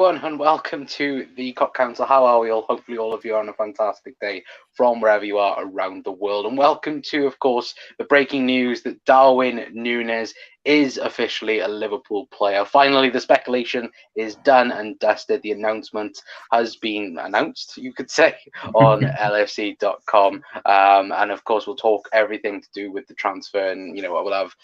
everyone, and welcome to the Cop Council. How are we all? Hopefully all of you are on a fantastic day from wherever you are around the world. And welcome to, of course, the breaking news that Darwin Núñez is officially a Liverpool player. Finally, the speculation is done and dusted. The announcement has been announced, you could say, on LFC.com. And of course, we'll talk everything to do with the transfer. And, we'll have,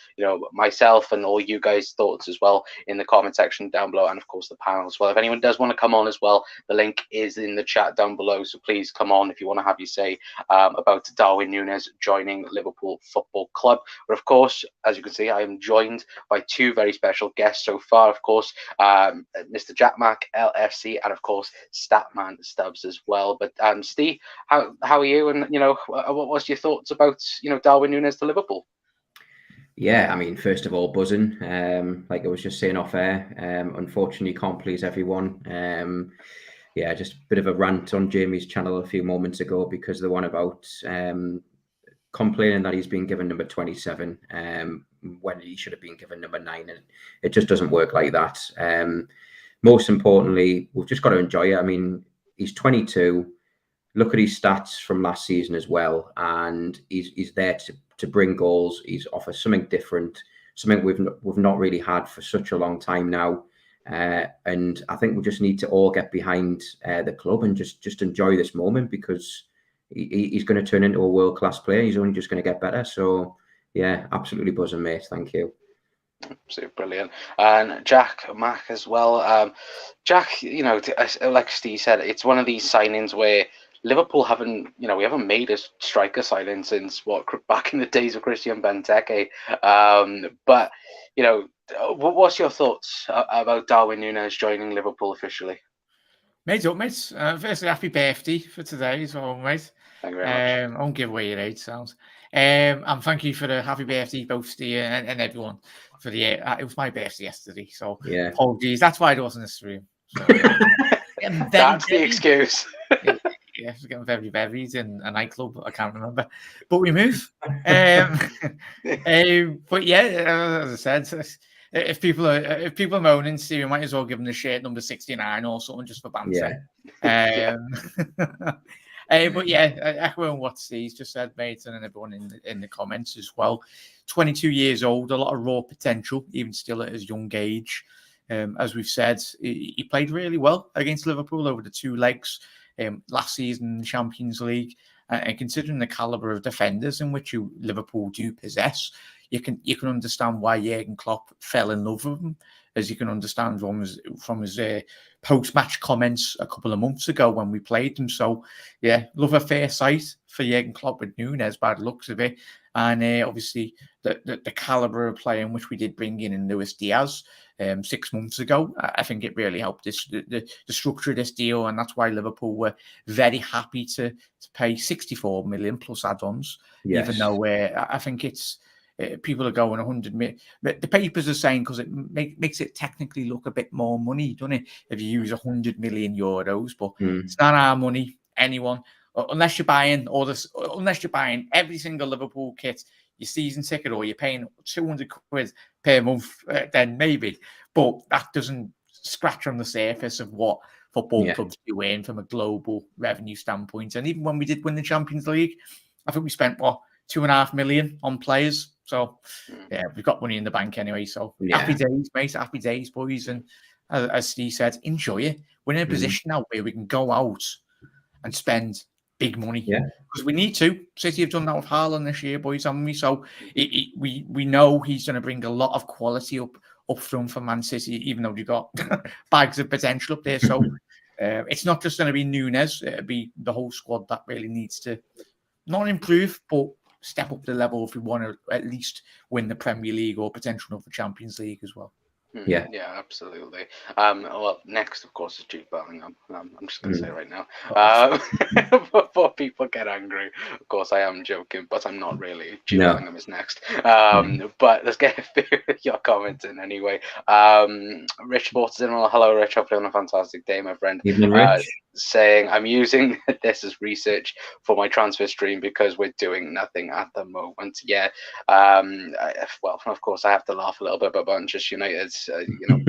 myself and all you guys' thoughts as well in the comment section down below. And of course, the panel as well. If anyone does want to come on as well, the link is in the chat down below. So please come on if you want to have your say about Darwin Núñez joining Liverpool Football Club. But of course, as you can see, I am joined by two very special guests so far. Of course, Mr. Jack Mack, LFC, and of course, Statman Stubbs as well. But Steve, how are you? And what was your thoughts about Darwin Núñez to Liverpool? Yeah, I mean, first of all, buzzing. Like I was just saying off air, unfortunately, can't please everyone. Yeah, just a bit of a rant on Jamie's channel a few moments ago because the one about complaining that he's been given number 27 when he should have been given number 9, and it just doesn't work like that. Most importantly, we've just got to enjoy it. I mean, he's 22. Look at his stats from last season as well, and he's there to bring goals. He's offers something different, something we've not really had for such a long time now. And I think we just need to all get behind the club and just enjoy this moment because he's going to turn into a world-class player. He's only just going to get better. So, yeah, absolutely buzzing, mate. Thank you. Absolutely brilliant. And Jack Mack as well. Jack, like Steve said, it's one of these signings where Liverpool haven't made a striker signing since back in the days of Christian Benteke. But what's your thoughts about Darwin Núñez joining Liverpool officially? Mate up, mate. Firstly, happy birthday for today as well, mate. Thank you very much. I won't give away your age, sounds. And thank you for the happy birthday, both to you and everyone. For the it was my birthday yesterday, so yeah. Apologies. That's why I wasn't in this room. So, that's the excuse. Yeah, we're getting very buried in a nightclub. I can't remember, but we move. But yeah, as I said, if people are moaning, Steve, we might as well give them the shirt number 69 or something just for banter. Yeah. But yeah, echoing what Steve's just said, mate, and everyone in the comments as well. 22 years old, a lot of raw potential, even still at his young age. As we've said, he played really well against Liverpool over the 2 legs last season in the Champions League. And considering the caliber of defenders in which Liverpool do possess, you can understand why Jurgen Klopp fell in love with him, as you can understand from his post-match comments a couple of months ago when we played them. So, yeah, love at first sight for Jurgen Klopp with Nunez by the looks of it. And obviously, the caliber of player in which we did bring in Luis Diaz 6 months ago, I think it really helped the structure of this deal. And that's why Liverpool were very happy to pay 64 million plus add-ons, even though I think it's people are going 100 million. The papers are saying because it makes it technically look a bit more money, doesn't it? If you use 100 million euros, but it's not our money. Anyone, unless you're buying every single Liverpool kit, your season ticket, or you're paying 200 quid per month, then maybe. But that doesn't scratch on the surface of what football clubs do earn from a global revenue standpoint. And even when we did win the Champions League, I think we spent 2.5 million on players. So, yeah, we've got money in the bank anyway. So, happy days, mate. Happy days, boys. And as Steve said, enjoy it. We're in a position now where we can go out and spend big money. Yeah. Because we need to. City have done that with Haaland this year, boys, haven't we? So, we know he's going to bring a lot of quality up front for Man City, even though you've got bags of potential up there. So, it's not just going to be Nunez. It'll be the whole squad that really needs to not improve, but step up the level if we want to at least win the Premier League or potential for Champions League as well. Yeah, absolutely. Well, next, of course, is Jude Bellingham. I'm just going to say it right now. Before people get angry, of course, I am joking, but I'm not really. Jude Bellingham is next. But let's get a few of your comments in anyway. Rich Sports in. Hello, Rich. Hope you're having a fantastic day, my friend. Evening, Rich. saying, I'm using this as research for my transfer stream because we're doing nothing at the moment. Yeah. Well, of course, I have to laugh a little bit about Manchester United.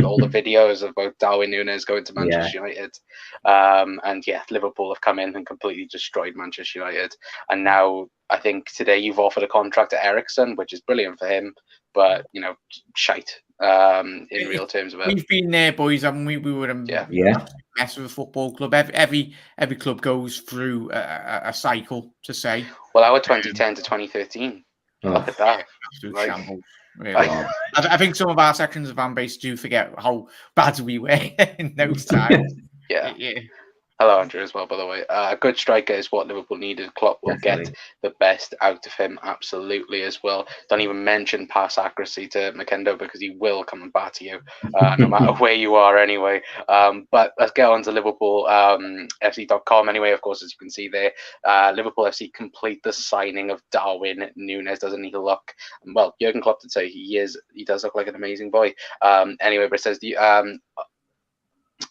All the videos about Darwin Núñez going to Manchester United. And yeah, Liverpool have come in and completely destroyed Manchester United. And now I think today you've offered a contract to Eriksen, which is brilliant for him, but shite in real terms of it. We've been there, boys, haven't we? We were a mess of a football club. Every club goes through a cycle, to say. Well, our 2010 to 2013. Look at that. Absolute shambles. Really. I think some of our sections of fan base do forget how bad we were in those times. Yeah. Hello, Andrew, as well, by the way. A good striker is what Liverpool needed. Klopp will get the best out of him, absolutely, as well. Don't even mention pass accuracy to Makendo because he will come and batter you, no matter where you are anyway. But let's get on to Liverpool FC.com anyway. Of course, as you can see there, Liverpool FC complete the signing of Darwin Núñez. Doesn't he look... Well, Jurgen Klopp did say he does look like an amazing boy. Anyway, but it says...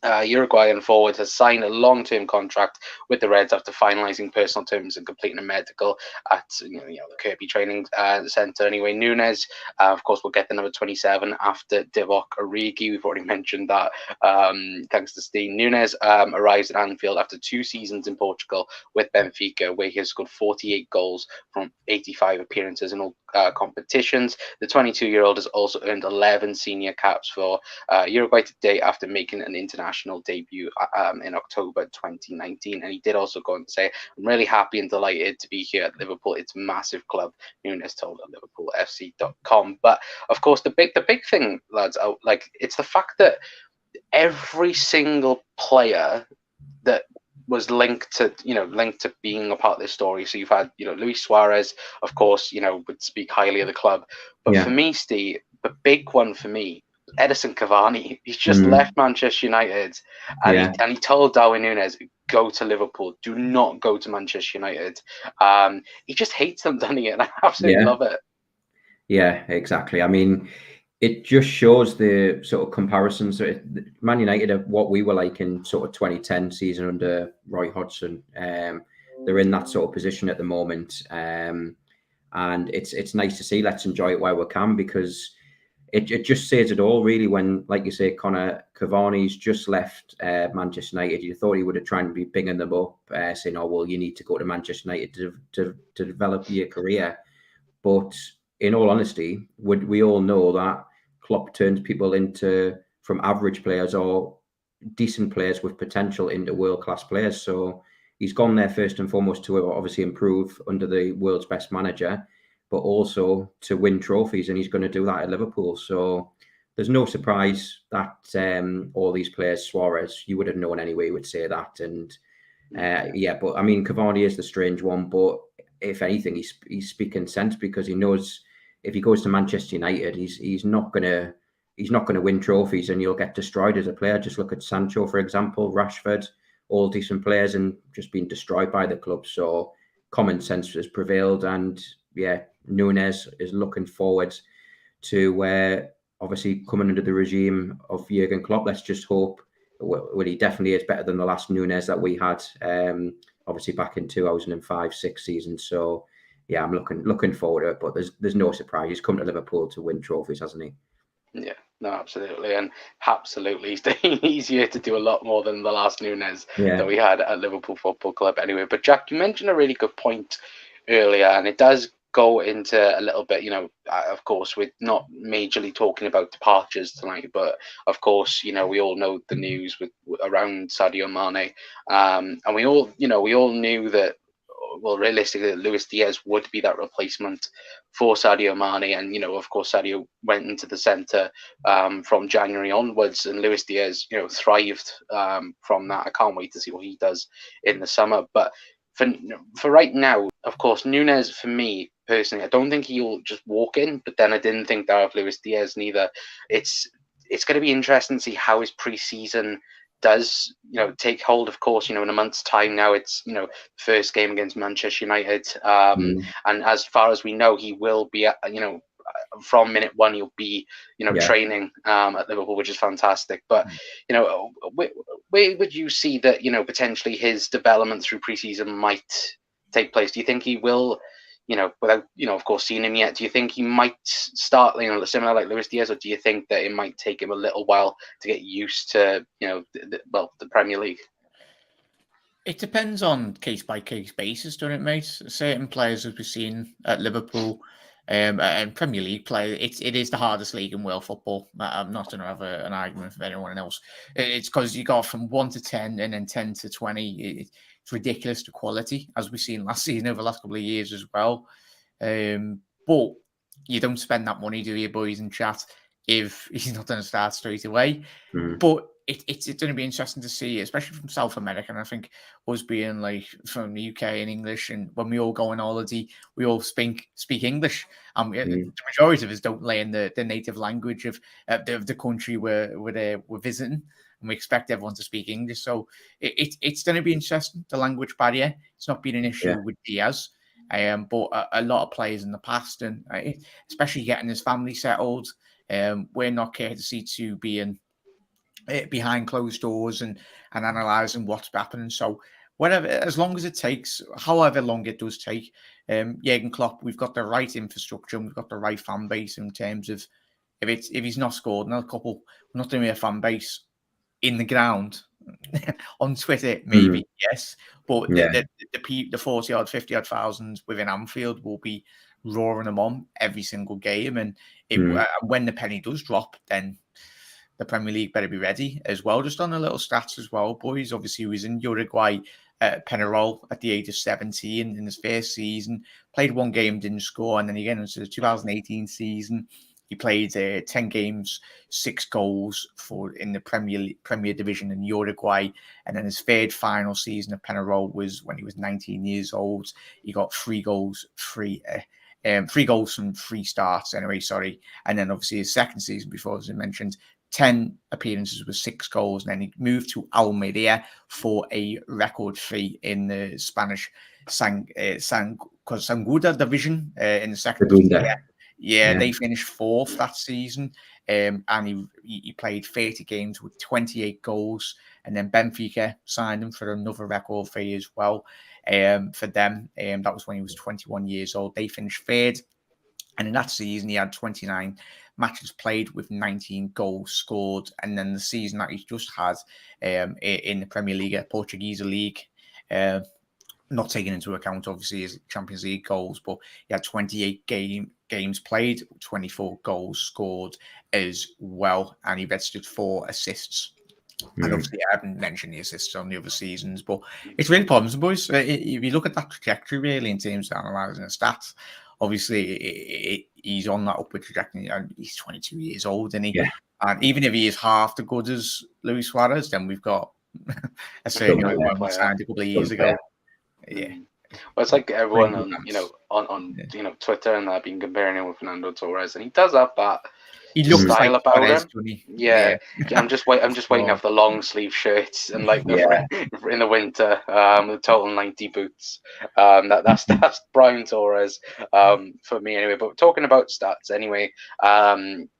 Uruguayan forward has signed a long-term contract with the Reds after finalising personal terms and completing a medical at the Kirby Training Centre. Anyway, Nunez, of course, will get the number 27 after Divock Origi. We've already mentioned that. Thanks to Steen. Nunez arrives at Anfield after 2 seasons in Portugal with Benfica, where he has scored 48 goals from 85 appearances in all competitions. The 22-year-old has also earned 11 senior caps for Uruguay to date after making an international debut in October 2019. And he did also go on to say, I'm really happy and delighted to be here at Liverpool. It's a massive club, Nunez told at LiverpoolFC.com. But of course, the big thing, lads, it's the fact that every single player that was linked to being a part of this story. So you've had, Luis Suarez, of course, would speak highly of the club. But for me, Steve, the big one for me, Edison Cavani. He's just left Manchester United, and he told Darwin Núñez, go to Liverpool. Do not go to Manchester United. He just hates them, doesn't he? And I absolutely love it. Yeah, exactly. I mean, it just shows the sort of comparisons. Man United are what we were like in sort of 2010 season under Roy Hodgson. They're in that sort of position at the moment. And it's nice to see. Let's enjoy it while we can, because it just says it all, really, when, like you say, Connor, Cavani's just left Manchester United. You thought he would have tried to be bigging them up, saying, oh, well, you need to go to Manchester United to develop your career. But in all honesty, we all know that Klopp turns people from average players or decent players with potential into world-class players. So he's gone there first and foremost to obviously improve under the world's best manager, but also to win trophies, and he's going to do that at Liverpool. So there's no surprise that all these players, Suarez, you would have known anyway, would say that. And but I mean, Cavani is the strange one, but if anything, he's speaking sense, because he knows if he goes to Manchester United, he's not going to win trophies, and you'll get destroyed as a player. Just look at Sancho, for example, Rashford, all decent players, and just being destroyed by the club. So common sense has prevailed, and Nunez is looking forward to obviously coming under the regime of Jurgen Klopp. Let's just hope. Well, he definitely is better than the last Nunez that we had, obviously back in 2005-06 season. So yeah, I'm looking forward to it, but there's no surprise. He's come to Liverpool to win trophies, hasn't he? Yeah, no, absolutely. And absolutely, he's here to do a lot more than the last Nunez that we had at Liverpool Football Club anyway. But Jack, you mentioned a really good point earlier, and it does go into a little bit, of course, we're not majorly talking about departures tonight, but of course, we all know the news around Sadio Mane. And we all knew that, well, realistically, Luis Diaz would be that replacement for Sadio Mane. And, of course, Sadio went into the centre from January onwards, and Luis Diaz, thrived from that. I can't wait to see what he does in the summer. But for right now, of course, Nunez, for me personally, I don't think he'll just walk in, but then I didn't think that of Luis Diaz neither. It's going to be interesting to see how his pre-season does, take hold. Of course, in a month's time now, it's, first game against Manchester United. And as far as we know, he will be, from minute one he'll be, training at Liverpool, which is fantastic. But where would you see that, potentially his development through preseason might take place? Do you think he will, without, of course, seeing him yet, do you think he might start, similar like Luis Diaz, or do you think that it might take him a little while to get used to, the Premier League? It depends on case-by-case basis, doesn't it, mate? Certain players, as we've seen at Liverpool and Premier League play, it is the hardest league in world football. I'm not going to have an argument with anyone else. It's because you go from 1 to 10 and then 10 to 20. It's ridiculous, the quality, as we've seen last season over the last couple of years as well. But you don't spend that money, do you, boys in chat, if he's not going to start straight away. But it's going to be interesting to see, especially from South America. And I think us being like from the UK and English, and when we all go on holiday, we all speak English. And the majority of us don't learn the native language of the country we're visiting. And we expect everyone to speak English. So it's going to be interesting, the language barrier. It's not been an issue with Diaz. But a lot of players in the past, and especially getting his family settled, we're not courtesy to being behind closed doors and analysing what's happening. So whatever, as long as it takes, however long it does take, Jurgen Klopp, we've got the right infrastructure and we've got the right fan base in terms of if he's not scored in a couple, we're not doing a fan base in the ground. On Twitter, maybe, yes. But the 40-odd, 50-odd thousands within Anfield will be roaring them on every single game. And when the penny does drop, then the Premier League better be ready as well. Just on a little stats as well, boys. Obviously, he was in Uruguay at Penarol at the age of 17 in his first season. Played one game, didn't score. And then again, into the 2018 season, he played 10 games, 6 goals in the Premier Division in Uruguay. And then his third final season at Penarol was when he was 19 years old. He got 3 goals, 3 goals from 3 starts anyway, sorry. And then obviously his second season before, as I mentioned, 10 appearances with 6 goals. And then he moved to Almeria for a record fee in the Spanish Sanguda division in the second division. Yeah, they finished 4th that season. And he played 30 games with 28 goals. And then Benfica signed him for another record fee as well. For them, that was when he was 21 years old. They finished 3rd. And in that season, he had 29 matches played with 19 goals scored. And then the season that he just had in the Premier League, Portuguese League, not taking into account, obviously, his Champions League goals, but he had 28 games played, 24 goals scored as well. And he registered 4 assists. And obviously, I haven't mentioned the assists on the other seasons, but it's really promising, boys. If you look at that trajectory, really, in terms of analysing the stats, obviously, he's on that upward trajectory. And he's 22 years old, isn't he? Yeah. And even if he is half the good as Luis Suarez, then we've got a certain one we signed a couple of years ago. Yeah. Well, it's like everyone on Twitter and that been comparing him with Fernando Torres, and he does have that style about Torres, him. Yeah. I'm just waiting to have the long sleeve shirts and like in the winter, the total 90 boots. That's Brian Torres for me anyway. But talking about stats anyway,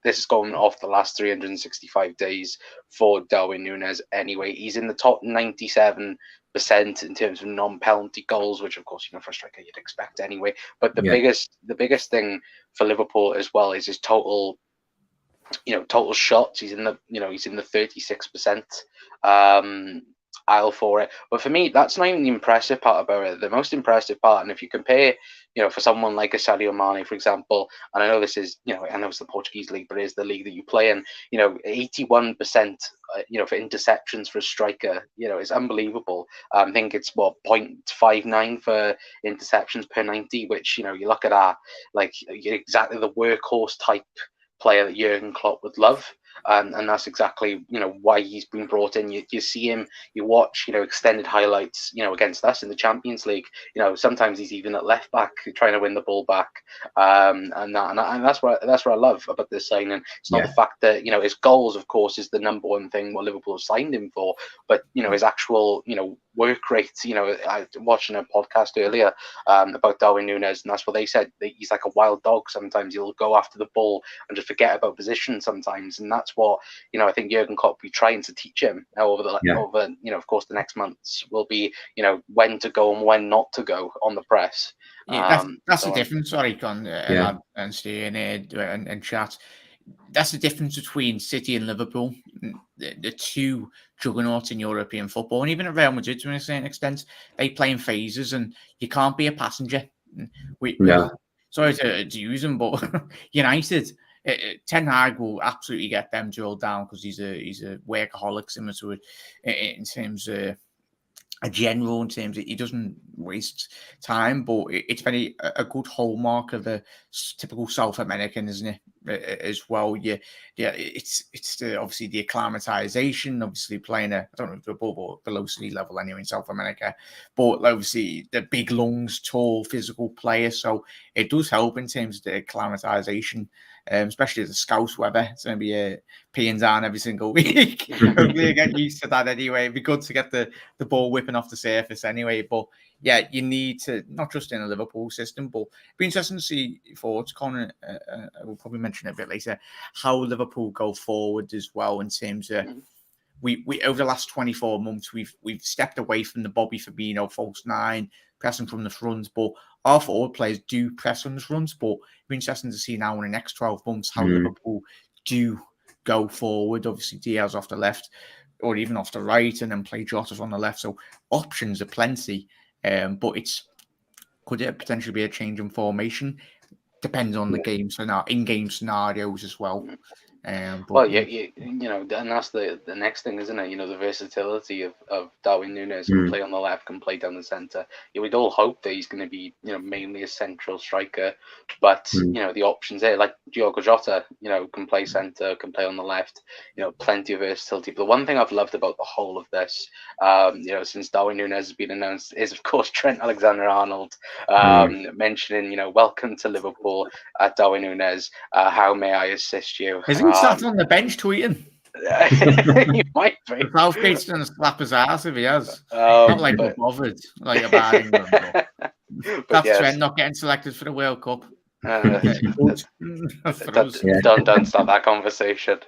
this is going off the last 365 days for Darwin Núñez anyway. He's in the top 97% in terms of non-penalty goals, which of course, for a striker you'd expect anyway. But the biggest thing for Liverpool as well is his total shots. He's in the 36% aisle for it. But for me, that's not even the impressive part about it. The most impressive part, and if you compare, for someone like a Sadio Mane, for example, and I know this is, I know it's the Portuguese league, but it is the league that you play in, 81%, for interceptions for a striker, it's unbelievable. I think it's 0.59 for interceptions per 90, which, you look at that, like exactly the workhorse type player that Jurgen Klopp would love. And that's exactly, why he's been brought in. You see him, you watch, extended highlights, against us in the Champions League. Sometimes he's even at left back trying to win the ball back. And that's what I love about this signing. It's not the fact that, his goals, of course, is the number one thing what Liverpool have signed him for, but, his actual, work rate. I watching a podcast earlier about Darwin Núñez, and that's what they said. He's like a wild dog. Sometimes he'll go after the ball and just forget about position sometimes, and that's what I think Jurgen Klopp will be trying to teach him over of course the next months will be when to go and when not to go on the press. Yeah, that's the difference. Sorry, Con and Steve and chat. That's the difference between City and Liverpool, the two juggernauts in European football, and even at Real Madrid to a certain extent. They play in phases, and you can't be a passenger. Sorry to use them, but United, Ten Hag will absolutely get them drilled down because he's a workaholic, similar to it in terms of a general, in terms of he doesn't waste time, but it's very a good hallmark of a typical South American, isn't it? As well, it's obviously the acclimatization, obviously playing I don't know if above or below sea level anyway in South America, but obviously the big lungs, tall, physical player, so it does help in terms of the acclimatization. Especially as a Scouse weather, it's going to be peeing down every single week. Hopefully, you get used to that anyway. It'd be good to get the ball whipping off the surface anyway. But yeah, you need to, not just in a Liverpool system, but it'd be interesting to see forwards, Connor. We'll probably mention it a bit later, how Liverpool go forward as well in terms of. We over the last 24 months, we've stepped away from the Bobby Firmino false nine, pressing from the front, but our forward players do press from the front. But it'll be interesting to see now in the next 12 months how Liverpool do go forward. Obviously, Diaz off the left or even off the right, and then play Jota on the left. So options are plenty, but could it potentially be a change in formation? Depends on the game in-game scenarios as well. And that's the next thing, isn't it? The versatility of Darwin Núñez can play on the left, can play down the centre. We'd all hope that he's going to be, mainly a central striker, but the options there, like Diogo Jota, can play centre, can play on the left. Plenty of versatility. But the one thing I've loved about the whole of this, since Darwin Núñez has been announced, is of course Trent Alexander-Arnold mentioning, welcome to Liverpool, Darwin Núñez. How may I assist you? Isn't he sat on the bench tweeting? He might be. Southgate's going to slap his ass if he has. Not like we're bothered, like about England. That's Trent not getting selected for the World Cup. Don't start that conversation,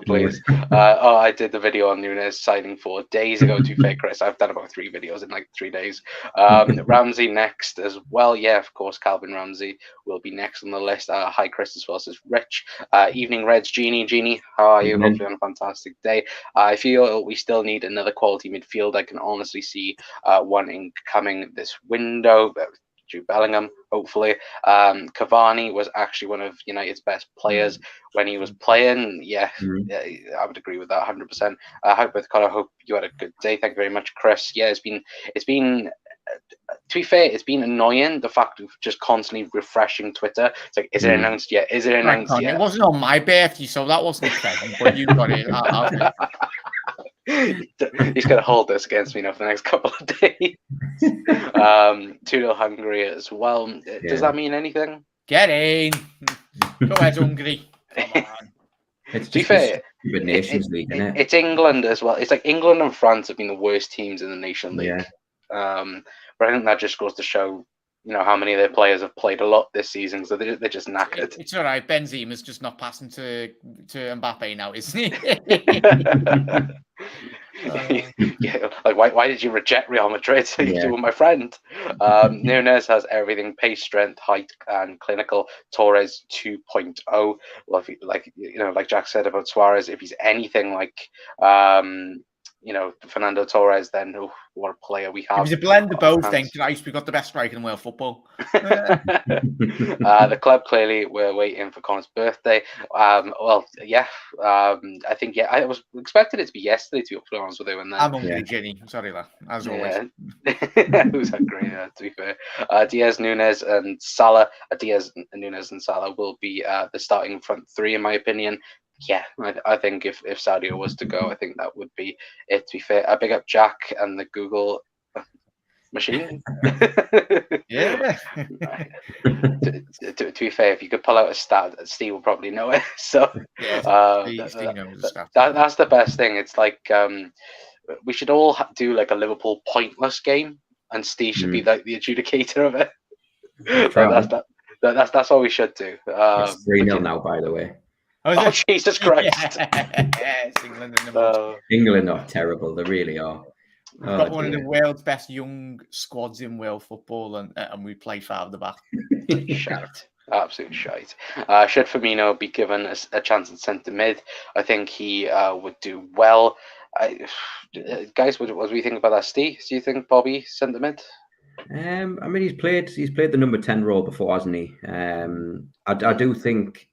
please. I did the video on Nunez signing 4 days ago. To be fair, Chris, I've done about 3 videos in like 3 days. Ramsey next as well. Yeah, of course, Calvin Ramsey will be next on the list. Hi, Chris, as well as Rich. Evening Reds, Jeannie, how are you? Hopefully on a fantastic day. I feel we still need another quality midfield. I can honestly see one incoming this window. Jude Bellingham, hopefully. Cavani was actually one of United's best players when he was playing. Yeah, I would agree with that 100%. I hope you had a good day. Thank you very much, Chris. Yeah, it's been. To be fair, it's been annoying, the fact of just constantly refreshing Twitter. It's like, is it announced yet? Is it announced yet? It wasn't on my birthday, so that wasn't a present, but you got it. He's going to hold this against me now for the next couple of days. 2-0 Hungary as well. Does that mean anything? Get in. Go ahead, Hungary. Come on. To be fair, Nations League, isn't it? It's England as well. It's like England and France have been the worst teams in the Nation League. But I think that just goes to show, how many of their players have played a lot this season, so they're just knackered. It's all right. Benzema's just not passing to Mbappe now, isn't he? Yeah, like why did you reject Real Madrid? You were my friend. Nunez has everything: pace, strength, height, and clinical. Torres 2.0. Well, like Jack said about Suarez, if he's anything like Fernando Torres, then what a player we have. It was a blend of both. Then Christ, we got the best striker in world football. The club clearly were waiting for Connor's birthday. I think I was expecting it to be yesterday, to be honest with you. And then I'm hungry, Jenny. Sorry, that as always. Who's hungry? To be fair, Diaz, Nunez, and Salah. Diaz, Nunez, and Salah will be the starting front three, in my opinion. Yeah, I think if Sadio was to go, I think that would be it. To be fair, I big up Jack and the Google machine. Yeah. To be fair, if you could pull out a stat, Steve will probably know it. So Steve knows the stat. That's the best thing. It's like we should all do like a Liverpool pointless game, and Steve should be like the adjudicator of it. That's what we should do. It's 3-0 now, by the way. Oh, Jesus Christ! Yes, England are terrible. They really are. We've got one of the world's best young squads in world football, and we play 5 at the back. Shite. Absolute shite. Should Firmino be given a chance at centre mid, I think he would do well. Guys, what do we think about that, Steve? Do you think Bobby centre mid? I mean, he's played the number 10 role before, hasn't he? I do think,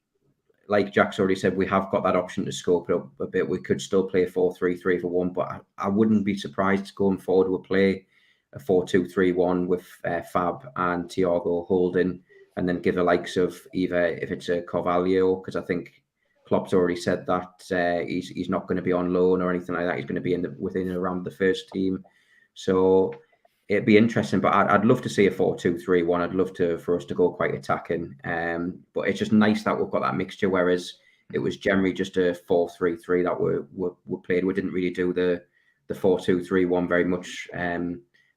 like Jack's already said, we have got that option to scope it up a bit. We could still play 4-3-3 for 1, but I wouldn't be surprised going forward. We'll play a 4-2-3-1 with Fab and Thiago holding, and then give the likes of either, if it's a Carvalho, because I think Klopp's already said that he's not going to be on loan or anything like that. He's going to be within and around the first team. So it'd be interesting, but I'd love to see a 4-2-3-1. I'd love for us to go quite attacking. But it's just nice that we've got that mixture, whereas it was generally just a 4-3-3 that we played. We didn't really do the 4-2-3-1 very much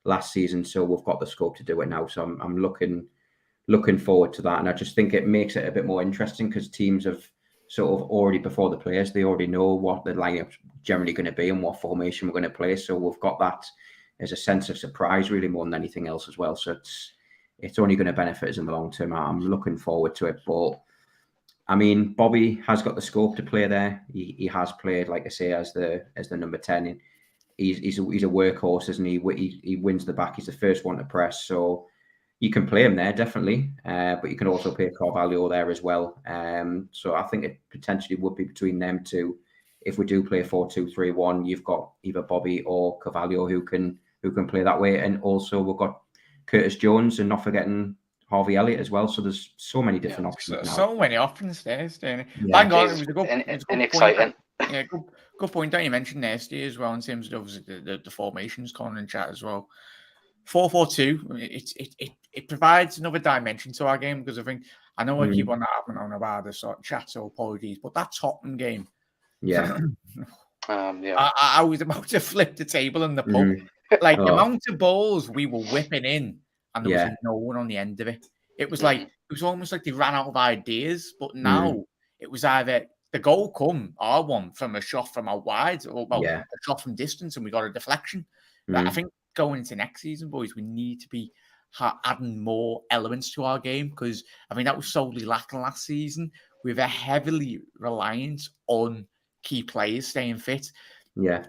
last season, so we've got the scope to do it now. So I'm looking forward to that, and I just think it makes it a bit more interesting because teams have sort of already, before the players, they already know what the lineup's generally going to be and what formation we're going to play. So we've got that as a sense of surprise, really, more than anything else as well. So it's only going to benefit us in the long term. I'm looking forward to it. But I mean, Bobby has got the scope to play there. He has played, like I say, as the number 10. He's a workhorse, isn't he? He wins the back. He's the first one to press. So you can play him there, definitely. But you can also play Carvalho there as well. So I think it potentially would be between them two. If we do play 4-2-3-1, you've got either Bobby or Carvalho who can play that way. And also we've got Curtis Jones and not forgetting Harvey Elliott as well. So there's so many different options now. So many options there, Stan. Yeah, it was a good exciting. Yeah, good point that you mentioned there, Steve, as well, in terms of the formations corner and chat as well. 4-4-2, it provides another dimension to our game, because I know I keep on having on about this sort of chat, so apologies, but that Tottenham game, I was about to flip the table in the pub. Like the amount of balls we were whipping in, and there was no one on the end of it. It was like, it was almost like they ran out of ideas. But now it was either the goal come R1 from a shot from out wide, or a shot from distance, and we got a deflection. But I think going into next season, boys, we need to be adding more elements to our game, because I mean that was solely lacking last season. We were heavily reliant on key players staying fit. Yeah,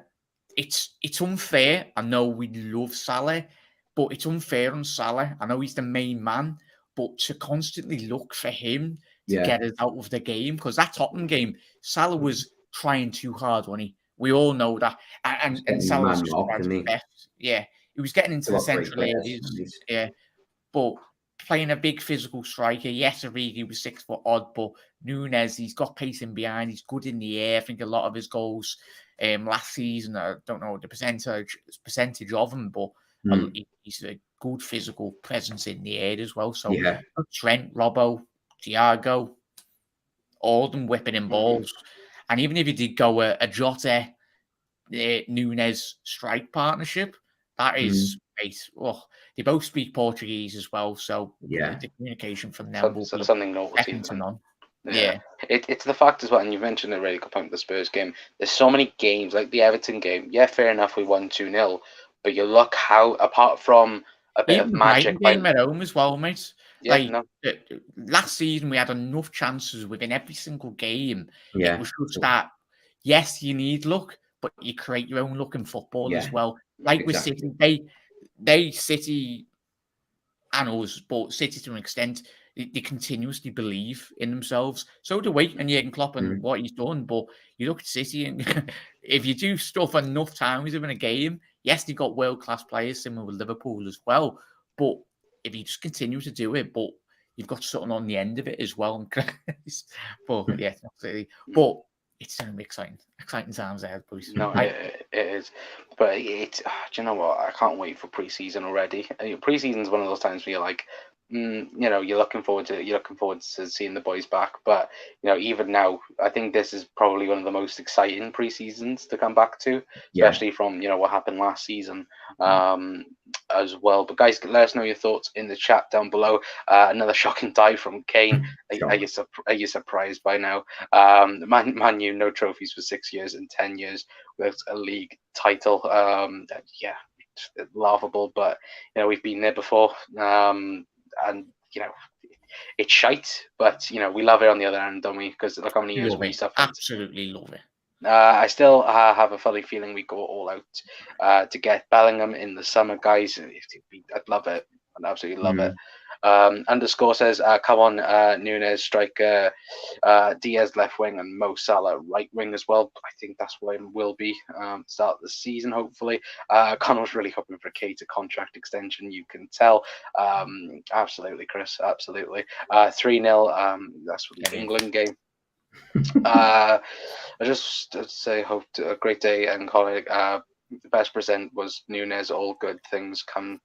it's unfair. I know we love Salah, but it's unfair on Salah. I know he's the main man, but to constantly look for him to get us out of the game, because that Tottenham game, Salah was trying too hard, wasn't he? We all know that, and Salah was just his best. Yeah, he was getting into the central areas. Yeah, but playing a big physical striker. Yes, Origi was 6 foot odd, but Nunez, he's got pace in behind. He's good in the air. I think a lot of his goals last season, I don't know the percentage of them, but he's a good physical presence in the air as well. So Trent, Robbo, Thiago, all of them whipping in balls. And even if you did go a Jota, Nunez strike partnership, that is great. Oh, they both speak Portuguese as well, so the communication from them will be something novelty. Yeah. It's the fact as well, and you mentioned a really good point with the Spurs game. There's so many games, like the Everton game. Yeah, fair enough, we won 2-0, but you look how, apart from a bit of magic, game at home as well, mate. Last season we had enough chances within every single game. Yeah, it was just that. Yes, you need luck, but you create your own luck in football as well. Like with City, they City and us, but City to an extent, they continuously believe in themselves. So do we, and Jurgen Klopp and what he's done. But you look at City, and if you do stuff enough times in a game, yes, they've got world-class players, similar with Liverpool as well. But if you just continue to do it, but you've got something on the end of it as well. But yeah, absolutely. But it's going to be exciting times ahead, boys. No, it is. But do you know what? I can't wait for pre-season already. Pre-season is one of those times where you're like, you're looking forward to seeing the boys back. But even now, I think this is probably one of the most exciting pre-seasons to come back to, especially from what happened last season as well. But guys, let us know your thoughts in the chat down below. Another shocking dive from Kane. Are you surprised by now? Man U, no trophies for 6 years and 10 years with a league title. It's laughable, but we've been there before. And it's shite, but we love it on the other end, don't we? Because look how many years we suffered. Absolutely love it. I still have a funny feeling we go all out to get Bellingham in the summer, guys. I'd love it. I'd absolutely love it. Underscore says, come on, Nunez, striker, Diaz left wing, and Mo Salah right wing as well. I think that's where it will be start of the season, hopefully. Connor's really hoping for a Keita contract extension, you can tell. Absolutely, Chris, absolutely. 3-0, that's for the England game. I just say hope to a great day, and Connor, the best present was Nunez. All good things come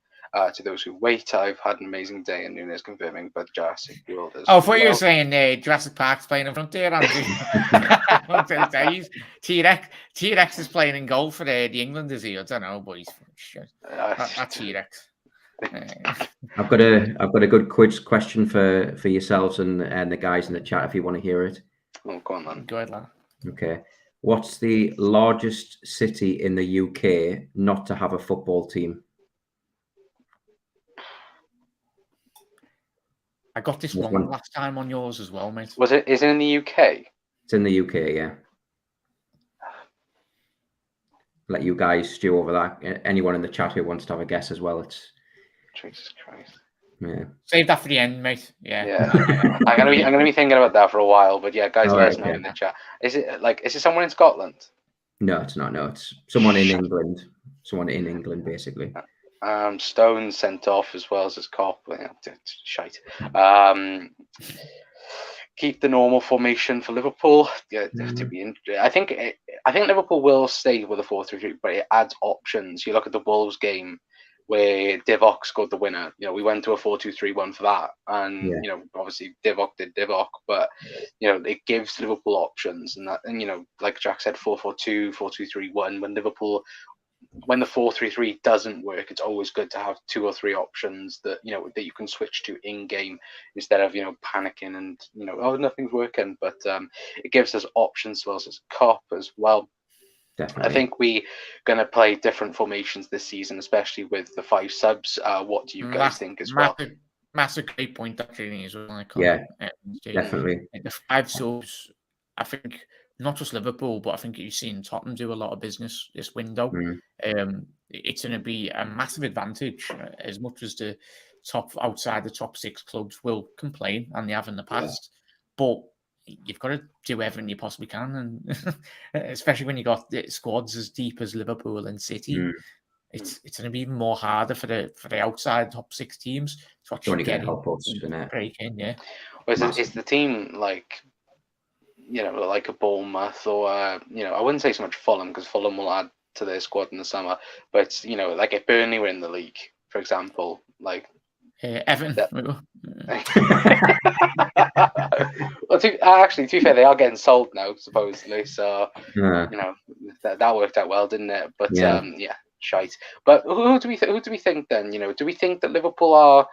to those who wait. I've had an amazing day, and Nunez confirming, but Jurassic World is. Oh, I thought you were saying Jurassic Park's playing in front there, Andrew. T-Rex is playing in goal for the England, is he? I don't know, but he's that T-Rex. I've got a good quiz question for yourselves and the guys in the chat if you want to hear it. Oh, go on, man. Go ahead, lad. Okay. What's the largest city in the UK not to have a football team? I got this wrong last time on yours as well, mate. Is it in the UK? It's in the UK, yeah. Let you guys stew over that. Anyone in the chat who wants to have a guess as well, it's... Jesus Christ. Yeah. Save that for the end, mate. Yeah. I'm gonna be thinking about that for a while, but yeah, guys, let us know in the chat. Is it someone in Scotland? No, it's not. No, it's someone in England. Someone in England, basically. Stones sent off as well as his cop. Shite. Keep the normal formation for Liverpool. Yeah, to be. I think Liverpool will stay with a 4-3-3, but it adds options. You look at the Wolves game where Divock scored the winner. We went to a 4-2-3-1 for that, and obviously Divock did Divock, but it gives Liverpool options, and like Jack said, 4-4-2, 4-2-3-1. When the 4-3-3 doesn't work, it's always good to have 2 or 3 options that that you can switch to in game instead of panicking and nothing's working. But it gives us options as well as cop as well. Definitely. I think we're going to play different formations this season, especially with the 5 subs. What do you guys think as well? Massive great point actually as well. Yeah, definitely. The 5 subs, I think, not just Liverpool, but I think you've seen Tottenham do a lot of business this window. It's going to be a massive advantage, as much as the outside the top 6 clubs will complain, and they have in the past. But you've got to do everything you possibly can, and especially when you got squads as deep as Liverpool and City, it's going to be even more harder for the outside top 6 teams to actually get break in. Yeah. Is the team like a Bournemouth or I wouldn't say so much Fulham, because Fulham will add to their squad in the summer, but like if Burnley were in the league, for example, like Everton. Well, to be fair, they are getting sold now, supposedly. So that worked out well, didn't it? But shite. But who do we think then? Do we think that Liverpool are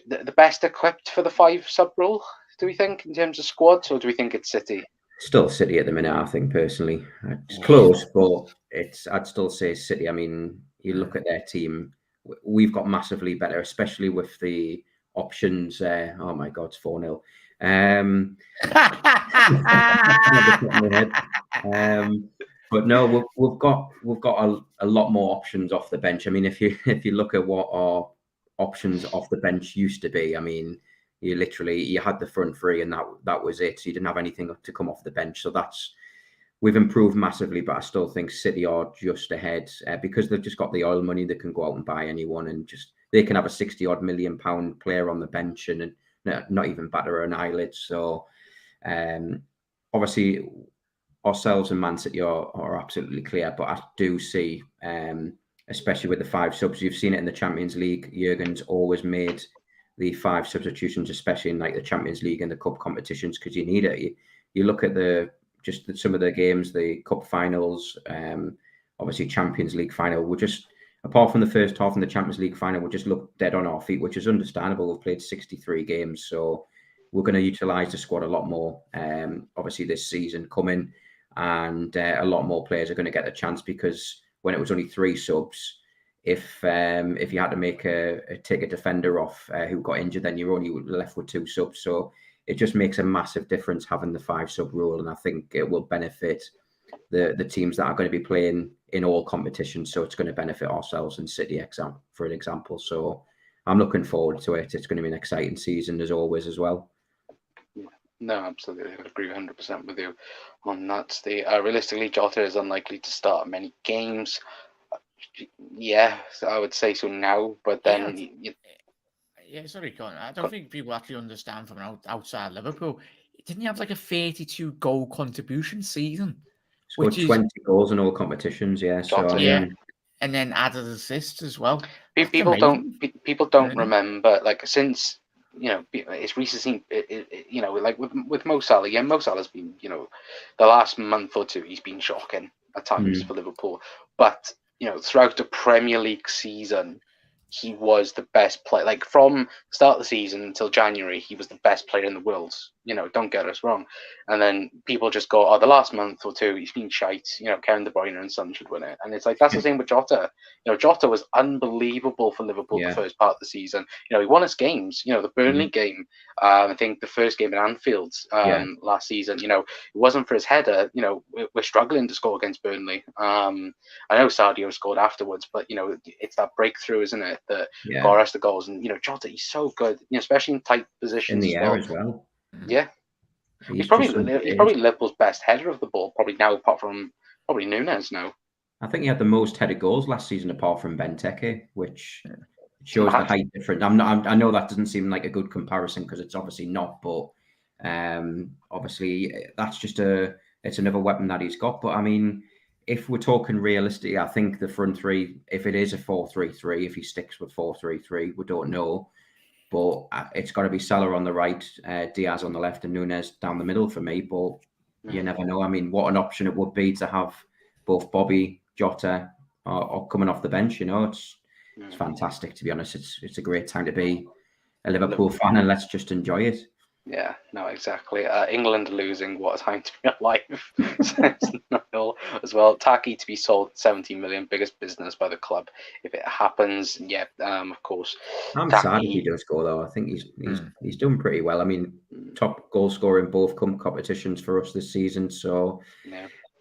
the best equipped for the 5 sub rule? Do we think in terms of squads, or do we think it's City? Still City at the minute, I think personally. It's close, but I'd still say City. I mean, you look at their team. We've got massively better, especially with the options. Oh my God, it's 4-0. But no, we've got a lot more options off the bench. I mean, if you look at what our options off the bench used to be, I mean, you had the front 3 and that was it. So you didn't have anything to come off the bench. So we've improved massively, but I still think City are just ahead because they've just got the oil money. They can go out and buy anyone, and they can have a 60-odd million pound player on the bench and not even batter an eyelid. So obviously ourselves and Man City are absolutely clear, but I do see a especially with the 5 subs. You've seen it in the Champions League. Jurgen's always made the 5 substitutions, especially in like the Champions League and the cup competitions, because you need it. You look at some of the games, the cup finals, obviously Champions League final. We're just, apart from the first half in the Champions League final, we just look dead on our feet, which is understandable. We've played 63 games, so we're going to utilise the squad a lot more. Obviously this season coming, and a lot more players are going to get a chance, because when it was only 3 subs, if you had to take a defender off who got injured, then you're only left with 2 subs. So it just makes a massive difference having the 5 sub rule, and I think it will benefit the teams that are going to be playing in all competitions. So it's going to benefit ourselves and City, for an example. So I'm looking forward to it. It's going to be an exciting season as always as well. No, absolutely. I agree 100% with you on that. Realistically, Jota is unlikely to start many games. Yeah, I would say so now, but then... Sorry, Colin. I don't think people actually understand from outside Liverpool. Didn't he have like a 32 goal contribution season? Scored 20 goals in all competitions, yeah. Jota, and then added assists as well. People don't remember, like, since, it's recently, like with Mo Salah. Yeah, Mo Salah's been, the last month or 2, he's been shocking at times for Liverpool. But, throughout the Premier League season, he was the best player. Like, from start of the season until January, he was the best player in the world. Don't get us wrong. And then people just go, the last month or 2, he's been shite. Kevin De Bruyne and Son should win it. And it's like, that's the same with Jota. Jota was unbelievable for Liverpool the first part of the season. He won us games. The Burnley game, I think the first game at Anfield last season, it wasn't for his header. We're struggling to score against Burnley. I know Sadio scored afterwards, but, it's that breakthrough, isn't it, that got us the goals. And, Jota, he's so good, especially in tight positions. In the air as well. Yeah. He's probably Liverpool's best header of the ball, probably now, apart from probably Nunez now. I think he had the most headed goals last season, apart from Benteke, which shows the height difference. I know that doesn't seem like a good comparison, because it's obviously not, but obviously that's just it's another weapon that he's got. But I mean, if we're talking realistically, I think the front 3, if it is a 4-3-3, if he sticks with 4-3-3, we don't know. But it's got to be Salah on the right, Diaz on the left, and Nunez down the middle for me. But you never know. I mean, what an option it would be to have both Bobby, Jota, or coming off the bench. It's fantastic, to be honest. It's a great time to be a Liverpool fan, and let's just enjoy it. Yeah, no, exactly. England losing, what a time to be alive. As well. Taki to be sold 17 million, biggest business by the club if it happens. Yeah, of course. I'm sad if he does go, though. I think he's done pretty well. I mean, top goal scorer in both competitions for us this season. So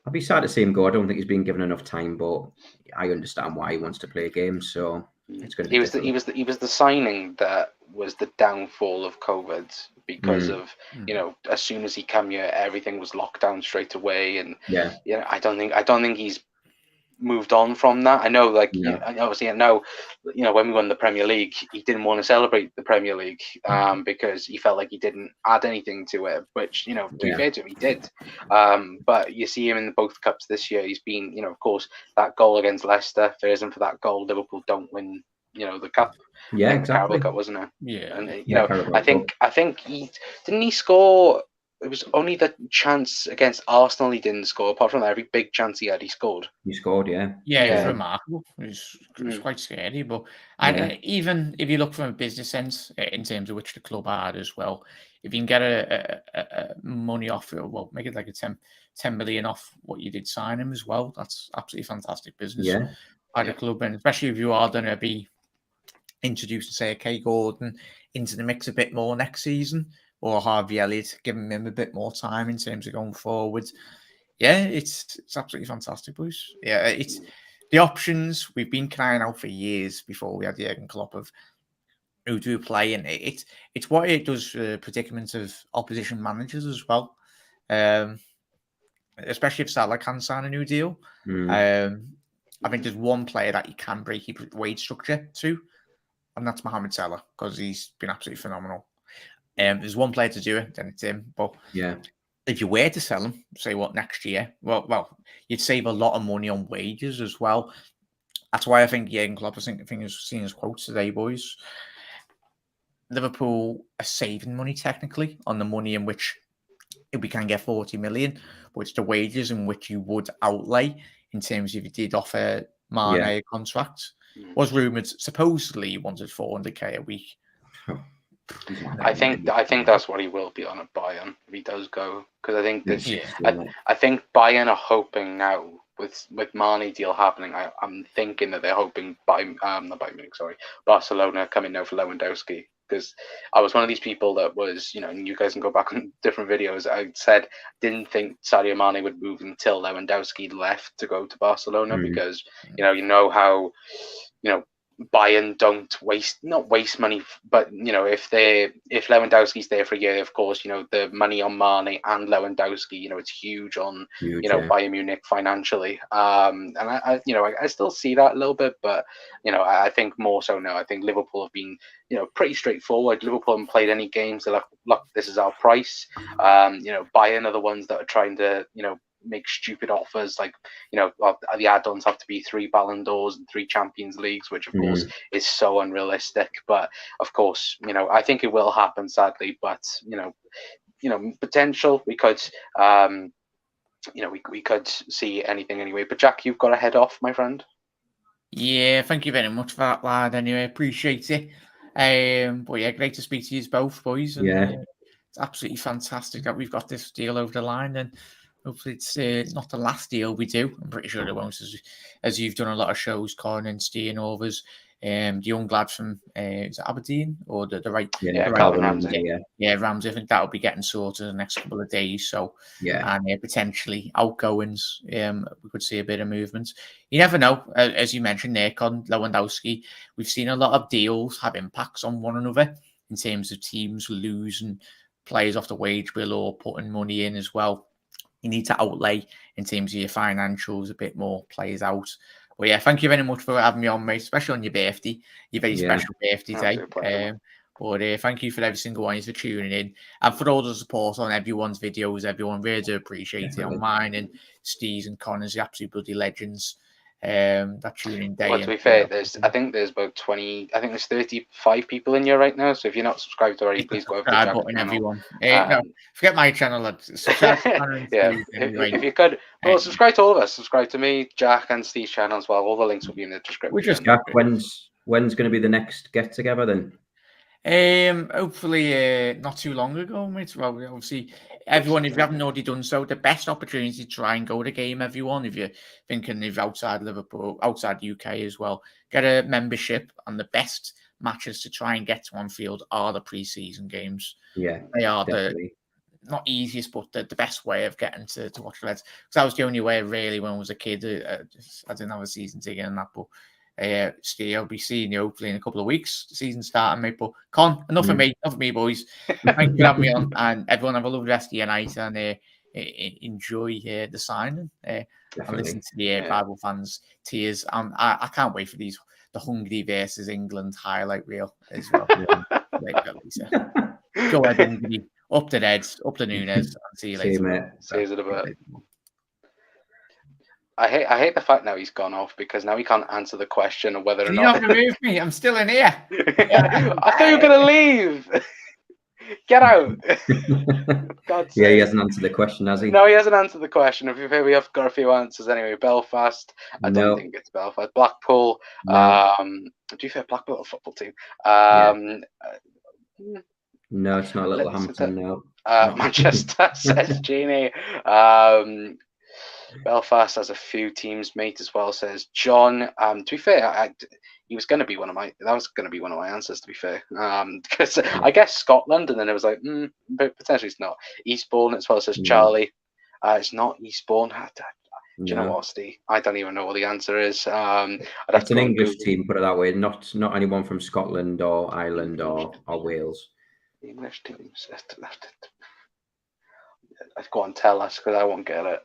I'd be sad to see him go. I don't think he's been given enough time, but I understand why he wants to play games. So it's going to be he was the signing that was the downfall of COVID, because of as soon as he came here, everything was locked down straight away, and I don't think he's moved on from that. I know, like obviously, I know, when we won the Premier League, he didn't want to celebrate the Premier League because he felt like he didn't add anything to it. Which, to be fair to him, he did. But you see him in both cups this year. He's been, of course, that goal against Leicester. If it isn't for that goal, Liverpool don't win, the cup. Yeah, exactly. Carabao Cup, wasn't it? Yeah. And I think he didn't score. It was only the chance against Arsenal he didn't score. Apart from that, every big chance he had, he scored. He scored, yeah. Yeah, it was remarkable. It was quite scary. But even if you look from a business sense, in terms of which the club had as well, if you can get a money off, make it like a 10 million off what you did sign him as well, that's absolutely fantastic business by the club. And especially if you are going to be introducing, say, a Kay Gordon into the mix a bit more next season, or Harvey Elliott, giving him a bit more time in terms of going forward. Yeah, it's absolutely fantastic, Bruce. Yeah, it's the options we've been crying out for years before we had the Jurgen Klopp of who do play, and it's what it does for the predicament of opposition managers as well. Especially if Salah can sign a new deal. I think there's one player that you can break your wage structure to, and that's Mohamed Salah, because he's been absolutely phenomenal. There's one player to do it, then it's him. But if you were to sell him, say next year, well, you'd save a lot of money on wages as well. That's why I think Jurgen Klopp, I think has seen his quotes today, boys. Liverpool are saving money technically on the money in which we can get 40 million, but it's the wages in which you would outlay in terms of if you did offer Mane a contract. Was rumoured supposedly he wanted 400k a week. I think that's what he will be on at Bayern if he does go, because I think this. I think Bayern are hoping now with Mane deal happening. I'm thinking that they're hoping Barcelona coming now for Lewandowski, because I was one of these people that was, and you guys can go back on different videos. I said didn't think Sadio Mane would move until Lewandowski left to go to Barcelona, because you know how Bayern don't not waste money, but if Lewandowski's there for a year, of course, the money on Mane and Lewandowski, it's huge on Bayern Munich financially. And I still see that a little bit, but I think more so now. I think Liverpool have been pretty straightforward. Liverpool haven't played any games. They're like, look, this is our price. Bayern are the ones that are trying to make stupid offers, like the add-ons have to be 3 Ballon d'Ors and 3 Champions Leagues, which of course is so unrealistic. But of course, I think it will happen, sadly. But potential, we could we could see anything anyway. But Jack, you've got to head off, my friend. Yeah, thank you very much for that, lad. Anyway, appreciate it. But yeah, great to speak to you both, boys. And, it's absolutely fantastic that we've got this deal over the line, and hopefully it's not the last deal we do. I'm pretty sure it won't, as you've done a lot of shows, Colin and Steven Overs, the young lad from is it Aberdeen or the right? Ramsey. Ramsey. I think that'll be getting sorted in the next couple of days. So and potentially Outgoings, we could see a bit of movement. You never know. As you mentioned, Nick, on Lewandowski, we've seen a lot of deals have impacts on one another in terms of teams losing players off the wage bill or putting money in as well. You need to outlay in terms of your financials a bit more, players out. Well, yeah, thank you very much for having me on, mate, especially on your birthday, your very special birthday day. But thank you for every single one for tuning in, and for all the support on everyone's videos. Everyone really do appreciate it on mine and Steve's and Connor's, the absolute bloody legends. That tuning day. Well, to be fair, I think there's about 20. I think there's 35 people in here right now. So if you're not subscribed already, please go over to Jack's channel. Everyone. No, forget my channel. Subscribe to if you could, subscribe to all of us. Subscribe to me, Jack, and Steve's channel as well. All the links will be in the description. Jack, when's going to be the next get together then? Hopefully not too long ago, mate. Well, obviously, everyone, if you haven't already done so, the best opportunity to try and go to game, everyone, if you're thinking of outside Liverpool, outside the UK as well, get a membership, and the best matches to try and get to Anfield are the pre-season games. Yeah, they are definitely. Not easiest, but the best way of getting to watch the Reds. Because that was the only way, really, when I was a kid. I didn't have a season ticket and that, but Steve, I'll be seeing you hopefully in a couple of weeks. The season starting, mate. But Con, enough of me, boys. Thank you for having me on, and everyone have a lovely rest of your night, and enjoy the signing and listen to the Bible fans' tears. I can't wait for the Hungary versus England highlight reel as well. Go ahead, Hungary. Up the Reds, up the Nunez, and see you later. Mate. See you in a bit. I hate the fact now he's gone off, because now he can't answer the question of whether or not. You're not remove me. I'm still in here. I thought you were gonna leave. Get out. God's he hasn't answered the question, has he? No, he hasn't answered the question. If you've heard, we have got a few answers anyway. Belfast. I don't think it's Belfast. Blackpool. No. Do you think Blackpool a football team? No, it's not Littlehampton. No. Manchester says Genie. Belfast has a few teams, mate, as well, says John. To be fair, he was going to be one of my answers, to be fair. Because I guess Scotland, and then it was like, but potentially it's not. Eastbourne as well, says Charlie. It's not Eastbourne. Do you know what, Steve? I don't even know what the answer is. It's an English team, put it that way. Not anyone from Scotland or Ireland or Wales. English teams. Go on, tell us, because I won't get it.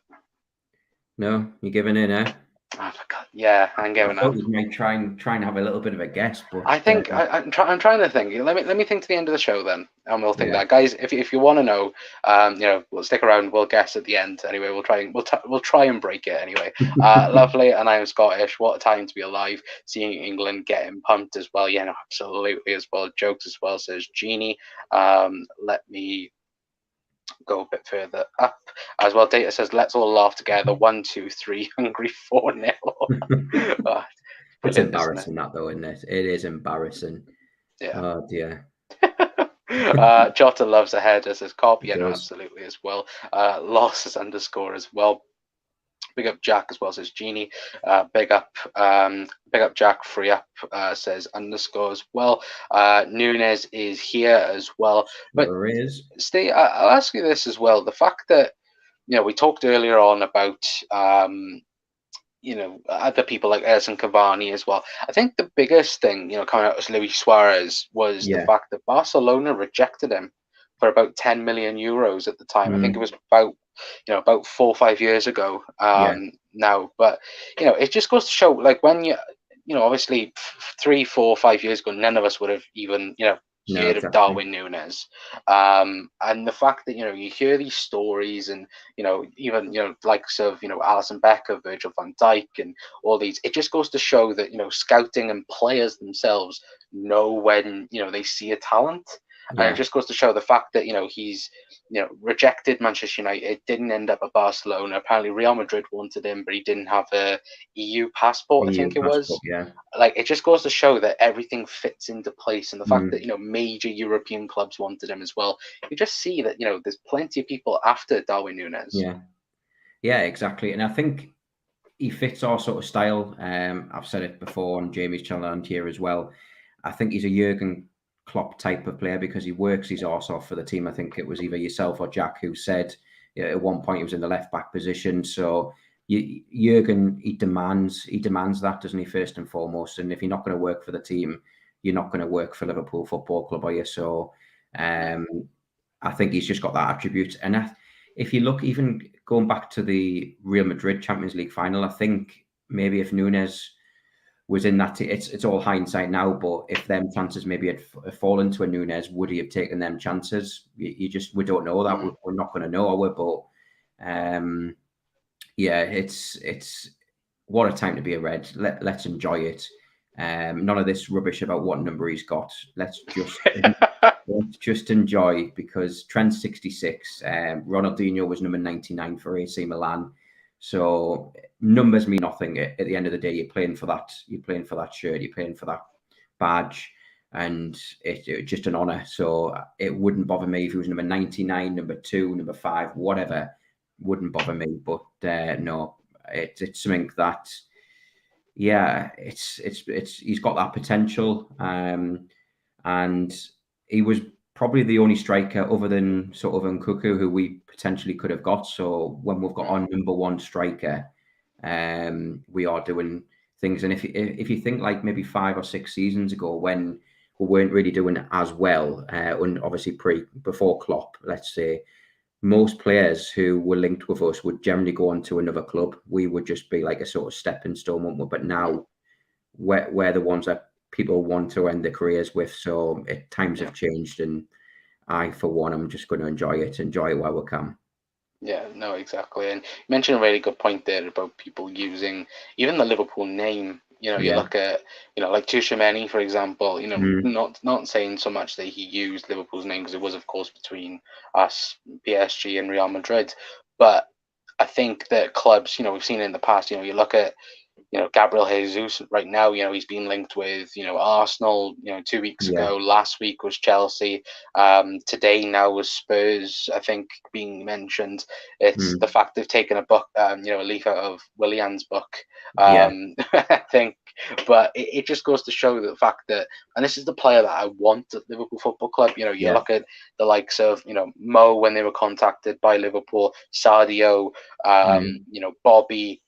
No, you're giving in, eh? I forgot. Yeah, I'm I giving thought up. you might try and have a little bit of a guess, but I think I'm trying to think. Let me think to the end of the show then, and we'll think yeah. that, guys. If you want to know, we'll stick around. We'll guess at the end anyway. We'll try and break it anyway. Lovely, and I am Scottish. What a time to be alive! Seeing England getting pumped as well. Yeah, no, absolutely as well. Jokes as well, says Jeannie. Let me go a bit further up as well. Data says, let's all laugh together. 1, 2, 3, hungry 4-0. It's Brilliant, isn't it? embarrassing that though, isn't it? It is embarrassing. Yeah. Oh dear. Jota loves a header, says Cobb. It Yeah, no, does. absolutely as well. Losses underscore as well. Big up Jack as well, says Jeannie. Big up Jack. Free up, says underscore as well. Nunez is here as well. But There is. Steve, I'll ask you this as well. The fact that we talked earlier on about other people like Edison Cavani as well. I think the biggest thing, coming out as Luis Suarez was the fact that Barcelona rejected him for about 10 million euros at the time. I think it was about 4 or 5 years ago now. But, it just goes to show, like, when obviously 3, 4, 5 years ago, none of us would have even, heard of Darwin Núñez. And the fact that, you hear these stories and, even, likes of, Alison Becker, Virgil van Dijk and all these, it just goes to show that, scouting and players themselves know when, they see a talent. And it just goes to show the fact that, he's, rejected Manchester United, didn't end up at Barcelona. Apparently Real Madrid wanted him, but he didn't have a EU passport, I think it was. Yeah. Like, it just goes to show that everything fits into place. And the fact that, major European clubs wanted him as well. You just see that, there's plenty of people after Darwin Núñez. Yeah. Yeah, exactly. And I think he fits our sort of style. I've said it before on Jamie's channel and here as well. I think he's a Jurgen Klopp type of player because he works his arse off for the team. I think it was either yourself or Jack who said at one point he was in the left back position. So Jurgen, he demands that, doesn't he, first and foremost? And if you're not going to work for the team, you're not going to work for Liverpool Football Club, are you? So I think he's just got that attribute. And if you look, even going back to the Real Madrid Champions League final, I think maybe if Nunez was in that, it's all hindsight now, but if them chances maybe had fallen to a Nunez, would he have taken them chances? We don't know that. We're not going to know, are we? But it's what a time to be a Red. Let's enjoy it. None of this rubbish about what number he's got. Let's just enjoy, because Trent's 66. Ronaldinho was number 99 for AC Milan. So numbers mean nothing. At the end of the day, you're playing for that. You're playing for that shirt. You're playing for that badge, and it's just an honour. So it wouldn't bother me if he was number 99, number 2, number 5, whatever. Wouldn't bother me. But no, it's something that, yeah, it's he's got that potential, and he was probably the only striker other than sort of Nkunku who we potentially could have got. So when we've got our number one striker, we are doing things. And if you think like maybe 5 or 6 seasons ago when we weren't really doing as well, and obviously before Klopp, let's say, most players who were linked with us would generally go on to another club. We would just be like a sort of stepping stone, wouldn't we? But now we're the ones that people want to end their careers with. So times have changed, and I, for one, I'm just going to enjoy it while we can. Yeah, no, exactly. And you mentioned a really good point there about people using even the Liverpool name. You look at, like Tchouaméni, for example, not saying so much that he used Liverpool's name, because it was, of course, between us, PSG and Real Madrid. But I think that clubs, we've seen in the past, you look at, Gabriel Jesus right now, he's been linked with, Arsenal, 2 weeks ago. Last week was Chelsea. Today now was Spurs, I think, being mentioned. It's the fact they've taken a book, a leaf out of Willian's book, I think. But it just goes to show the fact that, and this is the player that I want at Liverpool Football Club. You look at the likes of, Mo when they were contacted by Liverpool, Sadio, Bobby,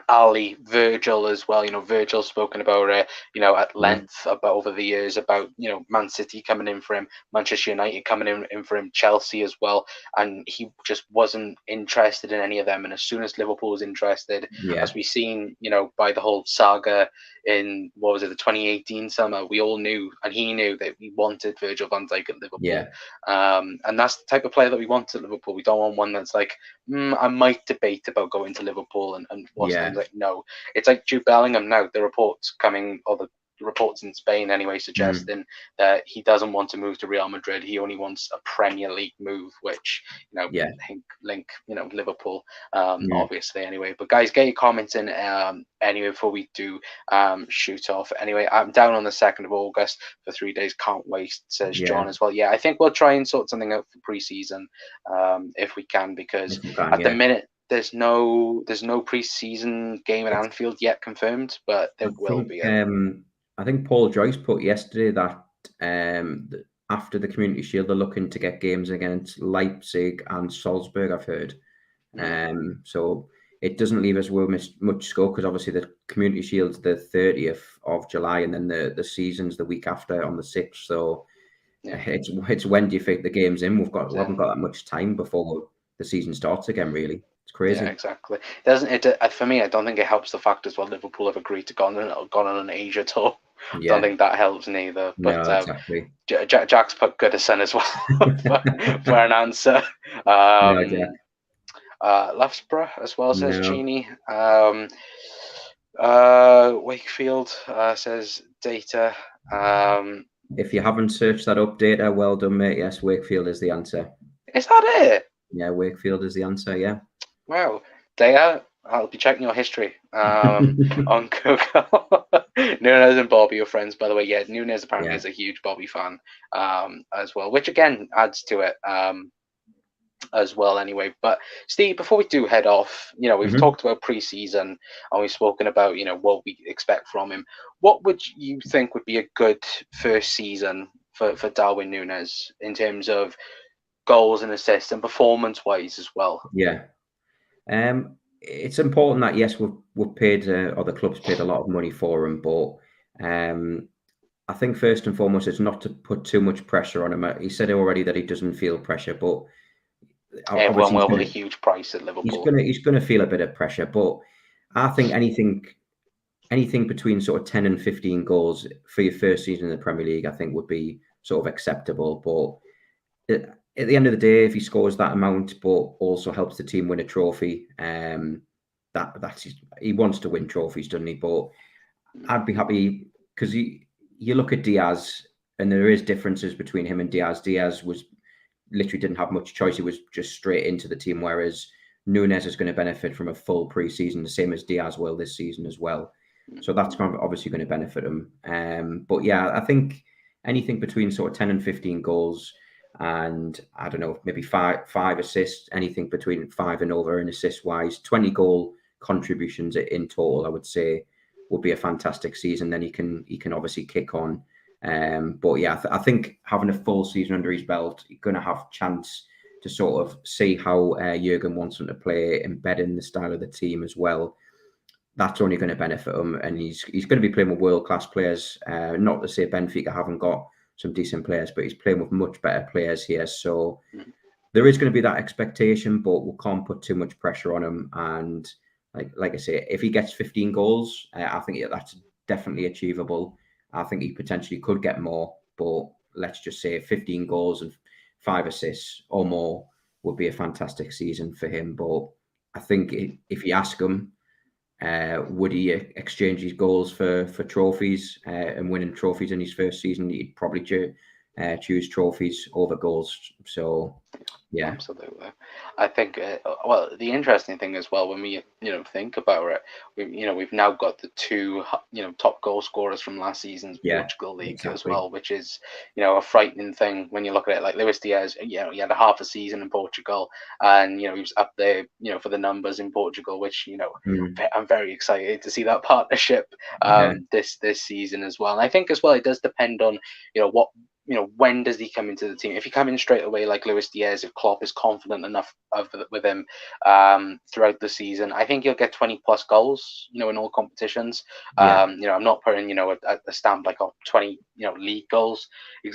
Ali, Virgil as well. Virgil's spoken about it, at length about over the years about, Man City coming in for him, Manchester United coming in for him, Chelsea as well. And he just wasn't interested in any of them. And as soon as Liverpool was interested, as we've seen, by the whole saga in, what was it, the 2018 summer, we all knew, and he knew that we wanted Virgil van Dijk at Liverpool. And that's the type of player that we want at Liverpool. We don't want one that's like, I might debate about going to Liverpool and what's like, no. It's like Jude Bellingham now. The reports coming, or the reports in Spain anyway, suggesting that he doesn't want to move to Real Madrid. He only wants a Premier League move, which, link Liverpool, obviously, anyway. But guys, get your comments in anyway before we do shoot off. Anyway, I'm down on the 2nd of August for 3 days. Can't wait, says John as well. Yeah, I think we'll try and sort something out for pre-season if we can, because at the minute, there's no pre-season game at Anfield yet confirmed, but there will be. I think Paul Joyce put yesterday that after the Community Shield, they're looking to get games against Leipzig and Salzburg, I've heard. So it doesn't leave us with much scope, because obviously the Community Shield's the 30th of July, and then the season's the week after on the 6th. So it's when do you think the game's in? We haven't got that much time before the season starts again, really. It's crazy. Yeah, exactly. Doesn't it? For me, I don't think it helps the fact as well Liverpool have agreed to gone on an Asia tour. I don't think that helps neither. But no, exactly. Jack's put Goodison as well for an answer. Loughborough as well, says Genie. Wakefield says Data. If you haven't searched that up, Data, well done, mate. Yes, Wakefield is the answer. Is that it? Yeah, Wakefield is the answer, yeah. Wow. Data, I'll be checking your history on Google. Nunez and Bobby are friends, by the way. Yeah, Nunez apparently is a huge Bobby fan as well, which again adds to it as well anyway. But Steve, before we do head off, we've talked about pre-season and we've spoken about, what we expect from him. What would you think would be a good first season for Darwin Núñez in terms of goals and assists and performance-wise as well? Yeah. It's important that, yes, we've paid, or the club's paid a lot of money for him, but I think first and foremost, it's not to put too much pressure on him. He said already that he doesn't feel pressure, but everyone will with a huge price at Liverpool. He's going to feel a bit of pressure, but I think anything between sort of 10 and 15 goals for your first season in the Premier League, I think would be sort of acceptable. But at the end of the day, if he scores that amount, but also helps the team win a trophy, that's he wants to win trophies, doesn't he? But I'd be happy, because you look at Diaz, and there is differences between him and Diaz. Diaz literally didn't have much choice; he was just straight into the team. Whereas Nunez is going to benefit from a full pre-season, the same as Diaz will this season as well. So that's obviously going to benefit him. But yeah, I think anything between sort of 10 and 15 goals. And I don't know, maybe five assists, anything between 5 and over in assist wise, 20 goal contributions in total, I would say would be a fantastic season. Then he can obviously kick on. But yeah, I think having a full season under his belt, you're going to have a chance to sort of see how Jurgen wants him to play, embed in the style of the team as well. That's only going to benefit him, and he's going to be playing with world-class players. Not to say Benfica haven't got some decent players, but he's playing with much better players here. So there is going to be that expectation, but we can't put too much pressure on him. And like I say, if he gets 15 goals, I think that's definitely achievable. I think he potentially could get more, but let's just say 15 goals and 5 assists or more would be a fantastic season for him. But I think if you ask him, would he exchange his goals for trophies and winning trophies in his first season? He'd probably choose trophies over goals. So yeah, absolutely. I think well, the interesting thing as well, when we think about it, we've now got the 2 top goal scorers from last season's Portugal League as well, which is a frightening thing when you look at it. Like Luis Diaz, he had a half a season in Portugal, and he was up there for the numbers in Portugal, which I'm very excited to see that partnership this season as well. And I think as well it does depend on what when does he come into the team? If he come in straight away like Luis Diaz, if Klopp is confident enough with him throughout the season, I think he'll get 20 plus goals, in all competitions. I'm not putting, a stamp like 20, league goals,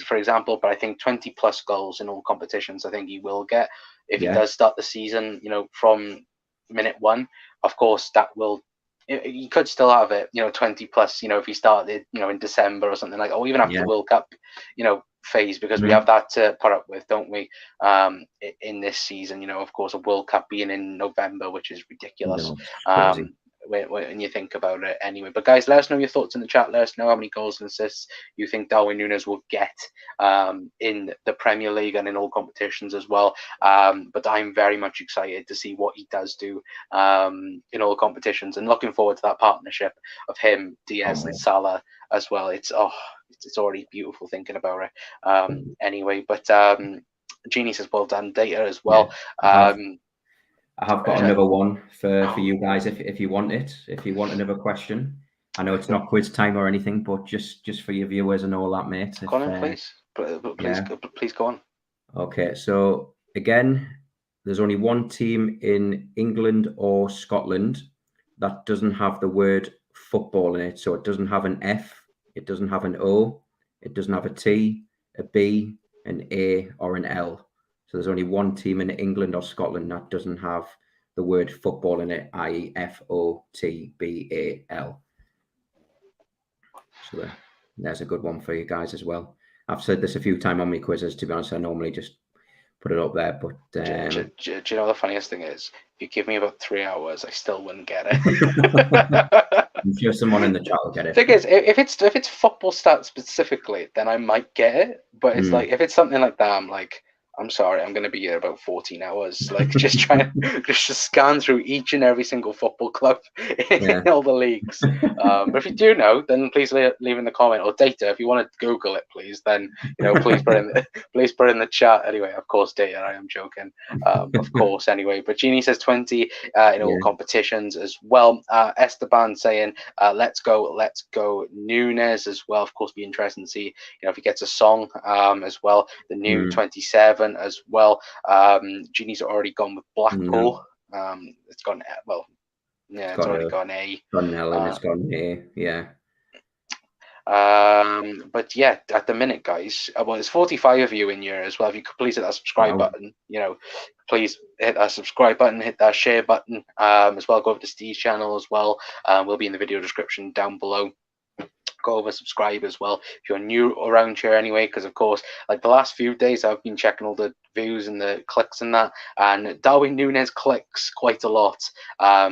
for example, but I think 20 plus goals in all competitions, I think he will get if he does start the season, from minute one. Of course, you could still have it, 20 plus, if he started, in December or something like, or even after the World Cup, phase, because we have that to put up with, don't we? In this season, of course, a World Cup being in November, which is ridiculous. When you think about it anyway. But guys, let us know your thoughts in the chat. Let us know how many goals and assists you think Darwin Núñez will get in the Premier League and in all competitions as well. But I'm very much excited to see what he does do in all competitions, and looking forward to that partnership of him, Diaz, and Salah as well. It's already beautiful thinking about it. Anyway, but Jeannie says well done, Data as well. I have got another one for you guys if you want it. If you want another question, I know it's not quiz time or anything, but just for your viewers and all that, mate. Go on, please. Please go on. Okay, so again, there's only one team in England or Scotland that doesn't have the word football in it. So it doesn't have an F, it doesn't have an O, it doesn't have a T, a B, an A, or an L. So there's only one team in England or Scotland that doesn't have the word football in it, i.e. FOTBAL. So there's a good one for you guys as well. I've said this a few times on my quizzes, to be honest. I normally just put it up there, but do you know the funniest thing is? If you give me about 3 hours, I still wouldn't get it. I'm sure someone in the chat will get it. Thing is, if it's football stats specifically, then I might get it. But it's like, if it's something like that, I'm like, I'm sorry, I'm going to be here about 14 hours, like just trying just scan through each and every single football club in all the leagues. But if you do know, then please leave in the comment, or Data, if you want to Google it, please, then please put in the chat. Anyway, of course, Data, I am joking, of course. Anyway, but Jeannie says 20 in all competitions as well. Esteban saying, let's go Nunez as well. Of course, be interesting to see if he gets a song as well. The new 27 as well. Jeannie's already gone with Blackpool. It's gone it's already got an A. It's got an L and it's got an A. Yeah. But yeah, at the minute, guys, well, there's 45 of you in here as well. If you could please hit that subscribe button, please hit that subscribe button, hit that share button as well. Go over to Steve's channel as well. We'll be in the video description down below. Go over, subscribe as well if you're new around here anyway, because of course, like the last few days I've been checking all the views and the clicks and that, and Darwin Núñez clicks quite a lot,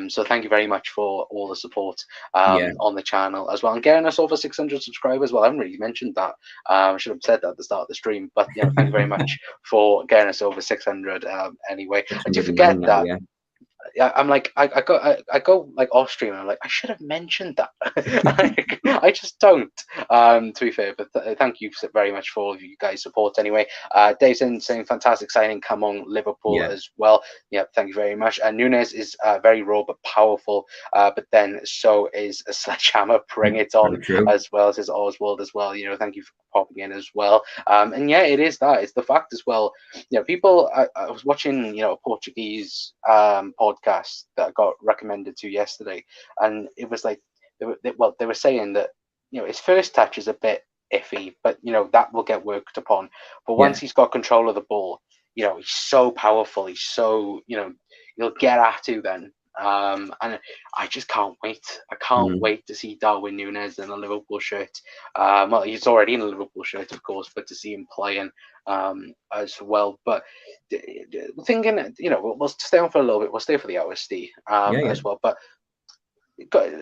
so thank you very much for all the support on the channel as well, and getting us over 600 subscribers. Well, I haven't really mentioned that. I should have said that at the start of the stream, but thank you very much for getting us over 600 anyway. And you forget that I'm like, I go like off stream, and I'm like, I should have mentioned that. I just don't. To be fair, but thank you very much for all of you guys' support anyway. Dave's saying fantastic signing, come on Liverpool as well. Yeah, thank you very much. Nunez is very raw but powerful, but then so is a sledgehammer. Bring it on as well, says Oswald as well. Thank you for popping in as well. And yeah, it is that. It's the fact as well. People. I was watching a Portuguese podcast that I got recommended to yesterday, and it was like they were saying that his first touch is a bit iffy, but that will get worked upon. But once he's got control of the ball, he's so powerful. He's so he'll get at you then. And I just can't wait. I can't wait to see Darwin Núñez in a Liverpool shirt. Well, he's already in a Liverpool shirt, of course, but to see him playing as well. But thinking, we'll stay on for a little bit. We'll stay for the OSD as well. But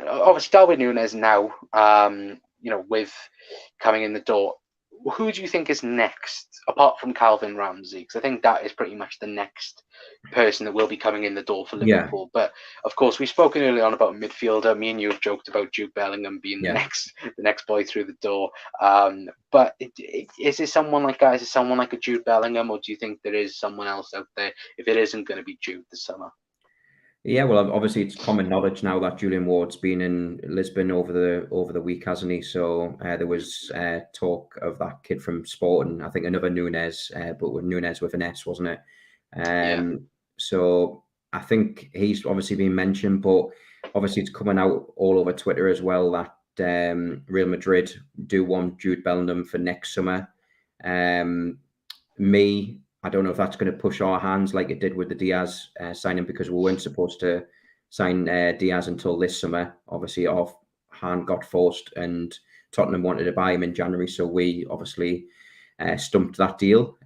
obviously, Darwin Núñez now, with coming in the door, who do you think is next, apart from Calvin Ramsey? Because I think that is pretty much the next person that will be coming in the door for Liverpool. But of course, we've spoken earlier on about midfielder. Me and you have joked about Jude Bellingham being the next boy through the door. But is it someone like that? Is it someone like a Jude Bellingham, or do you think there is someone else out there if it isn't going to be Jude this summer? Yeah, well, obviously it's common knowledge now that Julian Ward's been in Lisbon over the week, hasn't he? So there was talk of that kid from Sporting, I think another Nunez, but with Nunez with an S, wasn't it? So I think he's obviously been mentioned, but obviously it's coming out all over Twitter as well that Real Madrid do want Jude Bellingham for next summer. I don't know if that's going to push our hands like it did with the Diaz signing, because we weren't supposed to sign Diaz until this summer. Obviously, our hand got forced and Tottenham wanted to buy him in January. So we obviously stumped that deal.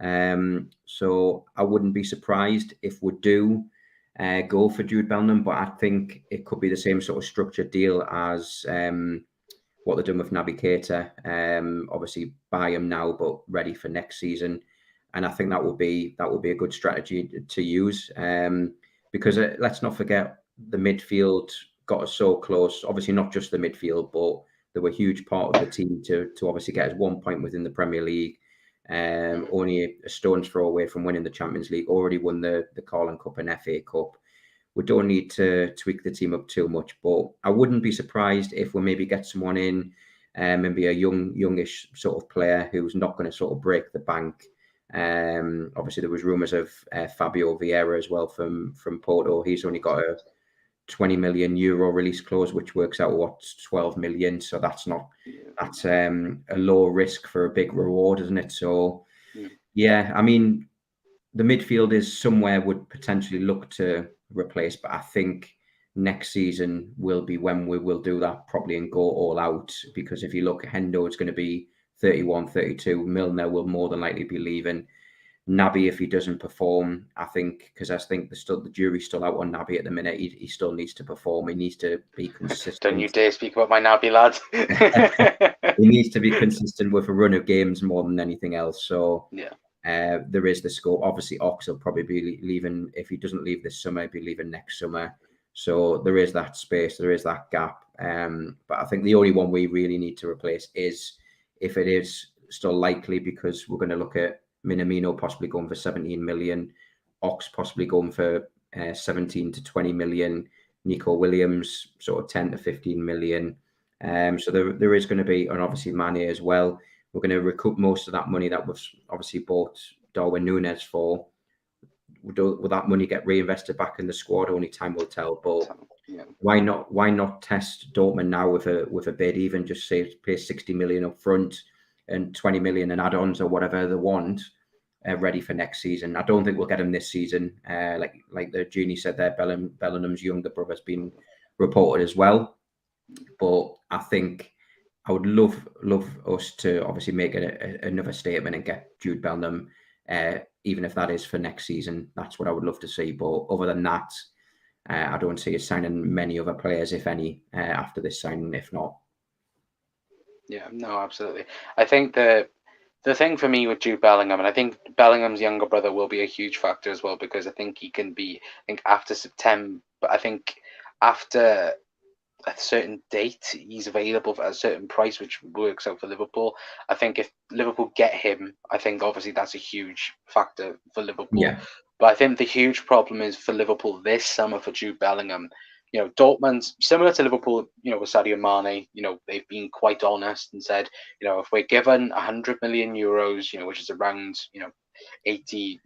So I wouldn't be surprised if we do go for Jude Bellingham, but I think it could be the same sort of structured deal as what they're doing with Naby Keita. Obviously, buy him now, but ready for next season. And I think that would be a good strategy to use, because let's not forget the midfield got us so close. Obviously, not just the midfield, but they were a huge part of the team to obviously get us 1 point within the Premier League. Only a stone's throw away from winning the Champions League. Already won the Carling Cup and FA Cup. We don't need to tweak the team up too much, but I wouldn't be surprised if we maybe get someone in, maybe a youngish sort of player who's not going to sort of break the bank. Obviously, there was rumours of Fabio Vieira as well from Porto. He's only got a 20 million euro release clause, which works out 12 million. So that's a low risk for a big reward, isn't it? So yeah, I mean, the midfield is somewhere would potentially look to replace, but I think next season will be when we will do that properly and go all out. Because if you look at Hendo, it's going to be 31, 32. Milner will more than likely be leaving. Naby, if he doesn't perform, I think the jury's still out on Naby at the minute. He still needs to perform. He needs to be consistent. Don't you dare speak about my Naby, lad. He needs to be consistent with a run of games more than anything else. So there is the scope. Obviously, Ox will probably be leaving. If he doesn't leave this summer, he'll be leaving next summer. So there is that space. There is that gap. But I think the only one we really need to replace is, if it is still likely, because we're going to look at Minamino possibly going for 17 million, Ox possibly going for 17 to 20 million, Nico Williams sort of 10 to 15 million. So there is going to be, and obviously Mane as well. We're going to recoup most of that money that we've obviously bought Darwin Núñez for. Will that money get reinvested back in the squad? Only time will tell. But why not test Dortmund now with a bid? Even just say pay 60 million up front and 20 million in add-ons or whatever they want, ready for next season. I don't think we'll get him this season. Like the Genie said there, Bellingham's younger brother's been reported as well. But I think I would love us to obviously make another statement and get Jude Bellingham, even if that is for next season. That's what I would love to see. But other than that, I don't see us signing many other players, if any, after this signing, if not. Yeah, no, absolutely. I think the thing for me with Jude Bellingham, and I think Bellingham's younger brother will be a huge factor as well, because I think he can be, after September, but I think after a certain date, he's available at a certain price, which works out for Liverpool. I think if Liverpool get him, I think obviously that's a huge factor for Liverpool. Yeah. But I think the huge problem is for Liverpool this summer for Jude Bellingham. Dortmund, similar to Liverpool, with Sadio Mane, they've been quite honest and said, if we're given 100 million euros, which is around, 80,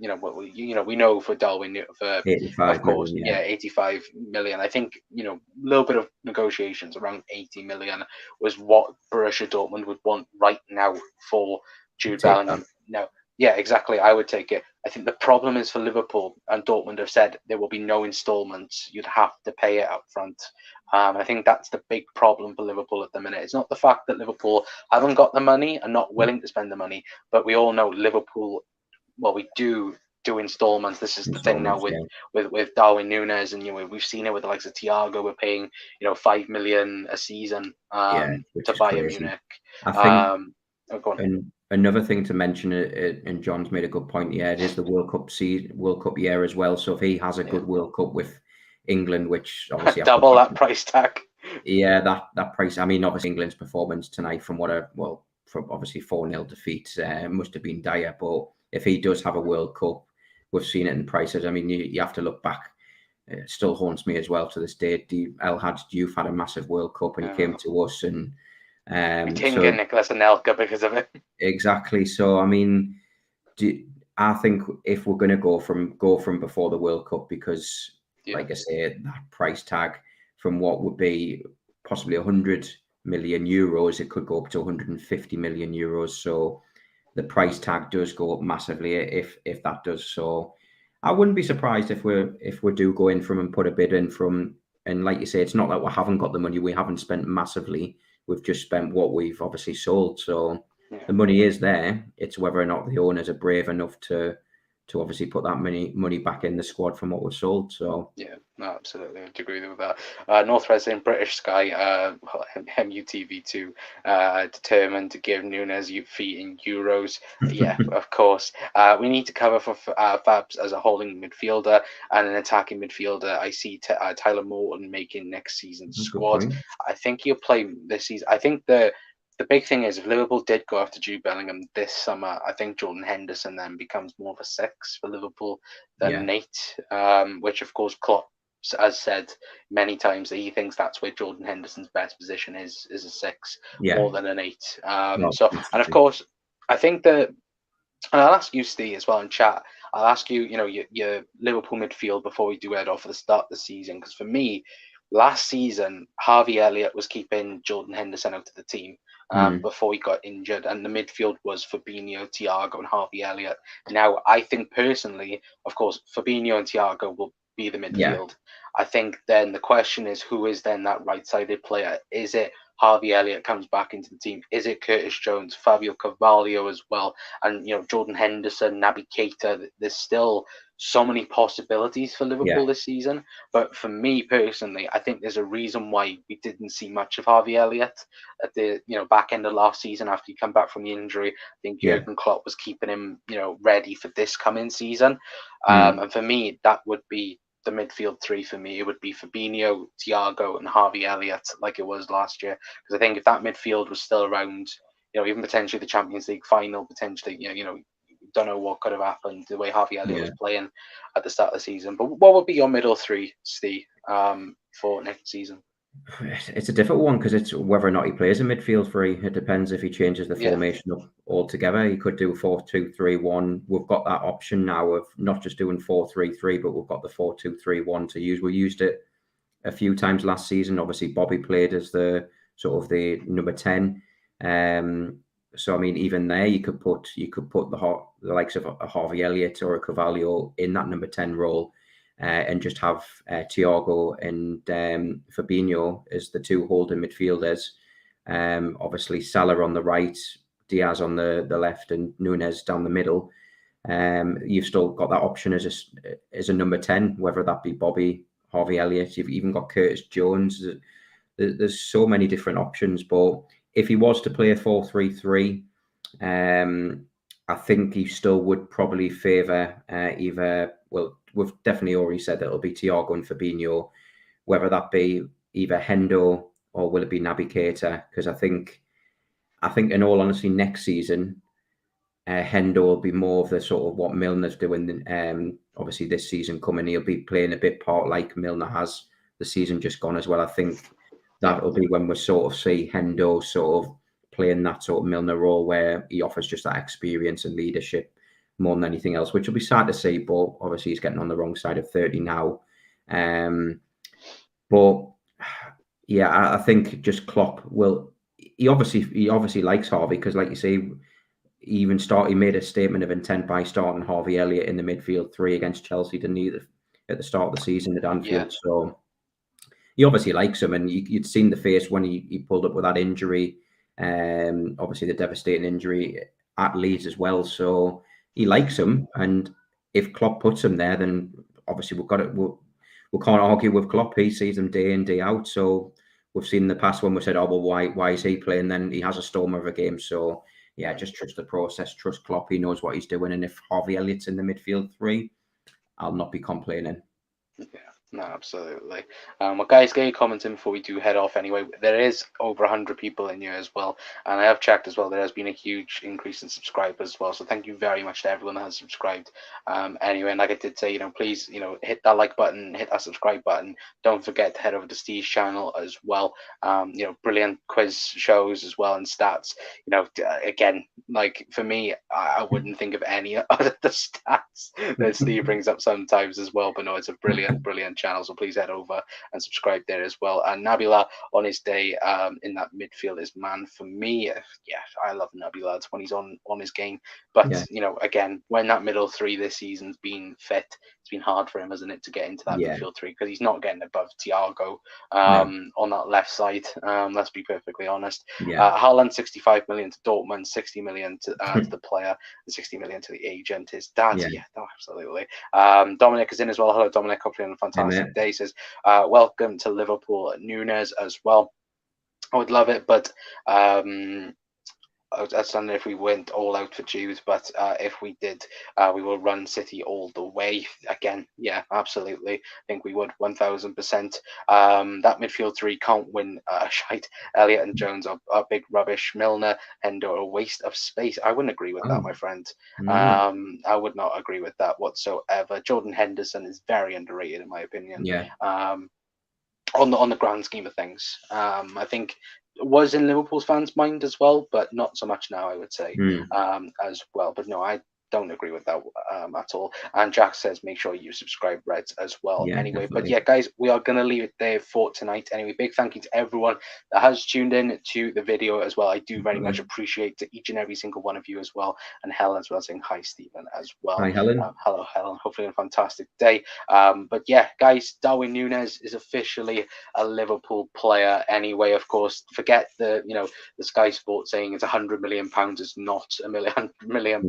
we know for Darwin, for 85 of course, million, 85 million. I think, a little bit of negotiations around 80 million was what Borussia Dortmund would want right now for Jude Bellingham. No, yeah, exactly. I would take it. I think the problem is for Liverpool, and Dortmund have said there will be no installments. You'd have to pay it up front. I think that's the big problem for Liverpool at the minute. It's not the fact that Liverpool haven't got the money and not willing to spend the money, but we all know Liverpool, we do installments. This is the thing now with Darwin Núñez, and we've seen it with the likes of Thiago. We're paying 5 million a season to Bayern Munich. I think another thing to mention, and John's made a good point. Yeah, it is the World Cup year as well. So if he has a good World Cup with England, which obviously double that price tag. Yeah, that price. I mean, obviously England's performance tonight from obviously 4-0 defeat must have been dire. But if he does have a World Cup, we've seen it in prices. I mean, you have to look back it still haunts me as well to this day. You've had a massive World Cup and he came to us, and we didn't get Nicholas Anelka because of it. Exactly. So I mean, I think if we're going to go from before the World Cup, because like I say, that price tag from what would be possibly 100 million euros, it could go up to 150 million euros. So the price tag does go up massively if that does. So I wouldn't be surprised if we do go in from and put a bid in from. And like you say, it's not that we haven't got the money. We haven't spent massively. We've just spent what we've obviously sold. So the money is there. It's whether or not the owners are brave enough to obviously put that money back in the squad from what was sold. So yeah, no, absolutely, I'd agree with that. North Resident British Sky, MUTV2, determined to give Nunez fee in euros. Yeah, of course. We need to cover for Fabs as a holding midfielder and an attacking midfielder. I see Tyler Morton making next season's squad. I think he'll play this season. I think the big thing is if Liverpool did go after Jude Bellingham this summer, I think Jordan Henderson then becomes more of a 6 for Liverpool than an 8, which of course Klopp has said many times that he thinks that's where Jordan Henderson's best position is a 6 more than an 8. So, and of course, I think that, and I'll ask you, Steve, as well in chat. I'll ask you, your Liverpool midfield before we do head off at the start of the season, because for me, last season, Harvey Elliott was keeping Jordan Henderson out of the team before he got injured, and the midfield was Fabinho, Thiago, and Harvey Elliott. Now, I think personally, of course, Fabinho and Thiago will be the midfield. I think then the question is, who is then that right-sided player? Is it Harvey Elliott comes back into the team? Is it Curtis Jones, Fabio Carvalho as well? And, Jordan Henderson, Naby Keita? There's still so many possibilities for Liverpool this season. But for me personally, I think there's a reason why we didn't see much of Harvey Elliott at the back end of last season after he come back from the injury. I think Jurgen Klopp was keeping him ready for this coming season. And for me, that would be the midfield 3 for me. It would be Fabinho, Thiago, and Harvey Elliott like it was last year. Because I think if that midfield was still around, even potentially the Champions League final, potentially, don't know what could have happened the way Harvey Elliott was playing at the start of the season. But what would be your middle 3, Steve, for next season? It's a difficult one because it's whether or not he plays a midfield 3. It depends if he changes the formation up altogether. He could do 4-2-3-1. We've got that option now of not just doing 4-3-3, but we've got the 4-2-3-1 to use. We used it a few times last season. Obviously, Bobby played as the sort of the number 10. So I mean, even there, you could put the likes of a Harvey Elliott or a Carvalho in that number 10 role. And just have Thiago and Fabinho as the 2 holding midfielders. Obviously, Salah on the right, Diaz on the left, and Nunez down the middle. You've still got that option as a number 10, whether that be Bobby, Harvey Elliott. You've even got Curtis Jones. There's so many different options. But if he was to play a 4-3-3, I think he still would probably favour we've definitely already said that it'll be Thiago and Fabinho, whether that be either Hendo or will it be Naby Keita? Because I think in all honesty, next season, Hendo will be more of the sort of what Milner's doing. Obviously, this season coming, he'll be playing a bit part like Milner has the season just gone as well. I think that'll be when we sort of see Hendo sort of playing that sort of Milner role where he offers just that experience and leadership more than anything else, which will be sad to see, but obviously he's getting on the wrong side of 30 now. But yeah, I think just Klopp he obviously likes Harvey because, like you say, he made a statement of intent by starting Harvey Elliott in the midfield 3 against Chelsea, didn't he, at the start of the season at Anfield? So he obviously likes him, and you'd seen the face when he pulled up with that injury, obviously the devastating injury at Leeds as well. So he likes him, and if Klopp puts him there, then obviously we can't argue with Klopp. He sees him day in, day out. So we've seen in the past when we said, "Oh, well, why is he playing?" Then he has a stormer of a game. So yeah, just trust the process, trust Klopp. He knows what he's doing, and if Harvey Elliott's in the midfield 3, I'll not be complaining. Yeah, No, absolutely. Well, guys, get your comments in before we do head off anyway. There is over 100 people in here as well. And I have checked as well, there has been a huge increase in subscribers as well. So thank you very much to everyone that has subscribed. Anyway, and like I did say, please, hit that like button, hit that subscribe button. Don't forget to head over to Steve's channel as well. Brilliant quiz shows as well and stats. Again, like for me, I wouldn't think of any of the stats that Steve brings up sometimes as well. But no, it's a brilliant channel, so please head over and subscribe there as well. And Nabila on his day in that midfield is man for me. Yeah, I love Nabila when he's on his game. But again, when that middle three this season's been fit, it's been hard for him, hasn't it, to get into that midfield three, because he's not getting above Thiago on that left side. Let's be perfectly honest. Haaland 65 million to Dortmund, 60 million to the player, and 60 million to the agent. His dad, absolutely. Dominic is in as well. Hello, Dominic. Hopefully on a fantastic day. Says, welcome to Liverpool, Nunez as well. I would love it, but I don't know if we went all out for Jews, but if we did, we will run City all the way. Again, yeah, absolutely. I think we would 1000%. That midfield three can't win shite. Elliott and Jones are big rubbish. Milner, Hendo are a waste of space. I wouldn't agree with that, my friend. I would not agree with that whatsoever. Jordan Henderson is very underrated in my opinion. On the grand scheme of things, I think was in Liverpool's fans' mind as well, but not so much now, I would say, as well. But no, I don't agree with that at all. And Jack says, make sure you subscribe, Reds, as well. Anyway, definitely. But yeah, guys, we are going to leave it there for tonight. Anyway, big thank you to everyone that has tuned in to the video as well. I do very much appreciate to each and every single one of you as well. And Helen as well, saying hi, Stephen, as well. Hi, Helen. Hello, Helen. Hopefully a fantastic day. But yeah, guys, Darwin Núñez is officially a Liverpool player anyway. Of course, forget the Sky Sports saying it's £100 million is not £1 million.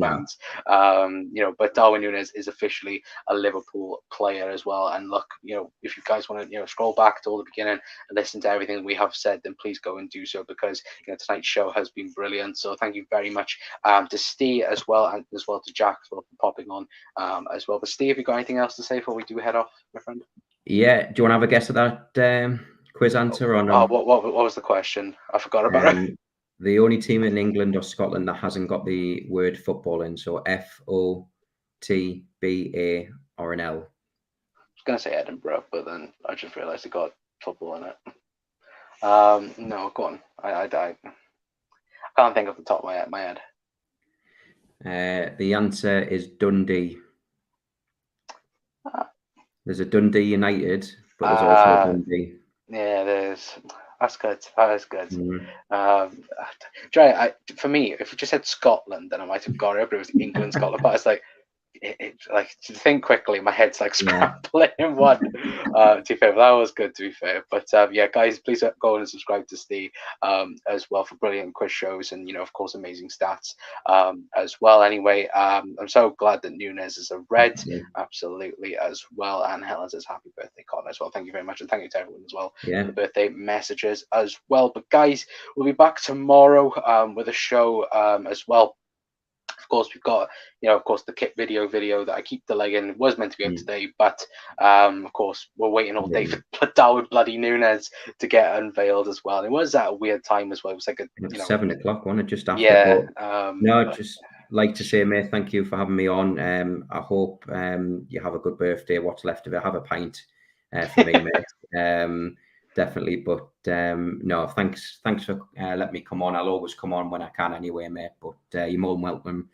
But Darwin Núñez is officially a Liverpool player as well. And look, if you guys want to, scroll back to all the beginning and listen to everything we have said, then please go and do so, because tonight's show has been brilliant. So thank you very much to Steve as well, and as well to Jack as well for popping on as well. But Steve, have you got anything else to say before we do head off, my friend? Yeah. Do you want to have a guess at that quiz answer or no? What was the question? I forgot about it. The only team in England or Scotland that hasn't got the word football in, so FOTBA or an L. I was going to say Edinburgh, but then I just realised it got football in it. No, go on. I can't think off the top of my head. The answer is Dundee. There's a Dundee United, but there's also a Dundee. Yeah, there's. That's good. That is good. For me, if you just said Scotland, then I might have got it. But it was England, Scotland. But it's like, like to think quickly, my head's like scrambling in one. To be fair, that was good. To be fair, but yeah, guys, please go and subscribe to Steve as well for brilliant quiz shows and of course amazing stats as well. Anyway, I'm so glad that Nunez is a Red, absolutely as well. And Helen says happy birthday, Connor, as well. Thank you very much, and thank you to everyone as well for the birthday messages as well. But guys, we'll be back tomorrow with a show as well. Of course, we've got, of course, the kit video that I keep delaying was meant to be up today, but of course, we're waiting all day for Darwin bloody Núñez to get unveiled as well. And it was at a weird time as well. It was like 7 o'clock, wasn't it? Just after. Yeah. Just like to say, mate, thank you for having me on. I hope you have a good birthday. What's left of it, have a pint for me, mate. Definitely, but no, thanks for letting me come on. I'll always come on when I can anyway, mate, but you're more than welcome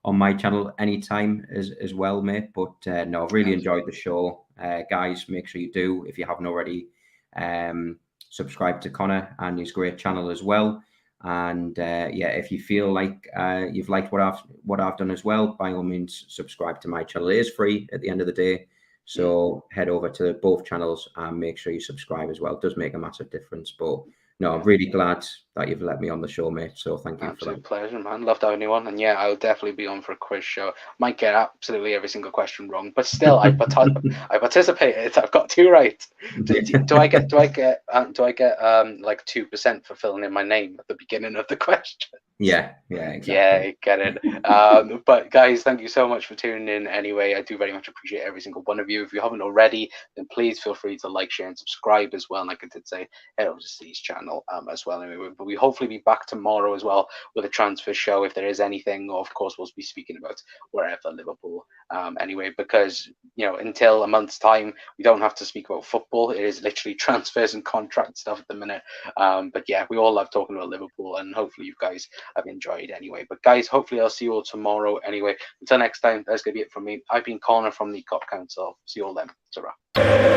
on my channel anytime as well, mate. But no, I've really enjoyed the show. Guys, make sure you do, if you haven't already, subscribe to Connor and his great channel as well. And yeah, if you feel like you've liked what I've done as well, by all means subscribe to my channel. It is free at the end of the day. So head over to both channels and make sure you subscribe as well. It does make a massive difference. But no, I'm really glad that you've let me on the show, mate. So thank you for that. Pleasure, man. Love to have anyone. And yeah, I'll definitely be on for a quiz show. Might get absolutely every single question wrong, but still, I participated. I've got 2 right. Do I get like 2% for filling in my name at the beginning of the question? Yeah, exactly. Yeah, I get it. But guys, thank you so much for tuning in anyway. I do very much appreciate every single one of you. If you haven't already, then please feel free to like, share, and subscribe as well. And like I did say, head over to Steve's channel as well. Anyway, but we hopefully be back tomorrow as well with a transfer show if there is anything. Of course, we'll be speaking about wherever Liverpool. Anyway, because until a month's time, we don't have to speak about football. It is literally transfers and contract stuff at the minute. But yeah, we all love talking about Liverpool, and hopefully you guys have enjoyed anyway. But guys, hopefully I'll see you all tomorrow anyway. Until next time, that's going to be it from me. I've been Connor from the Cop Council. See you all then. Ta-ra.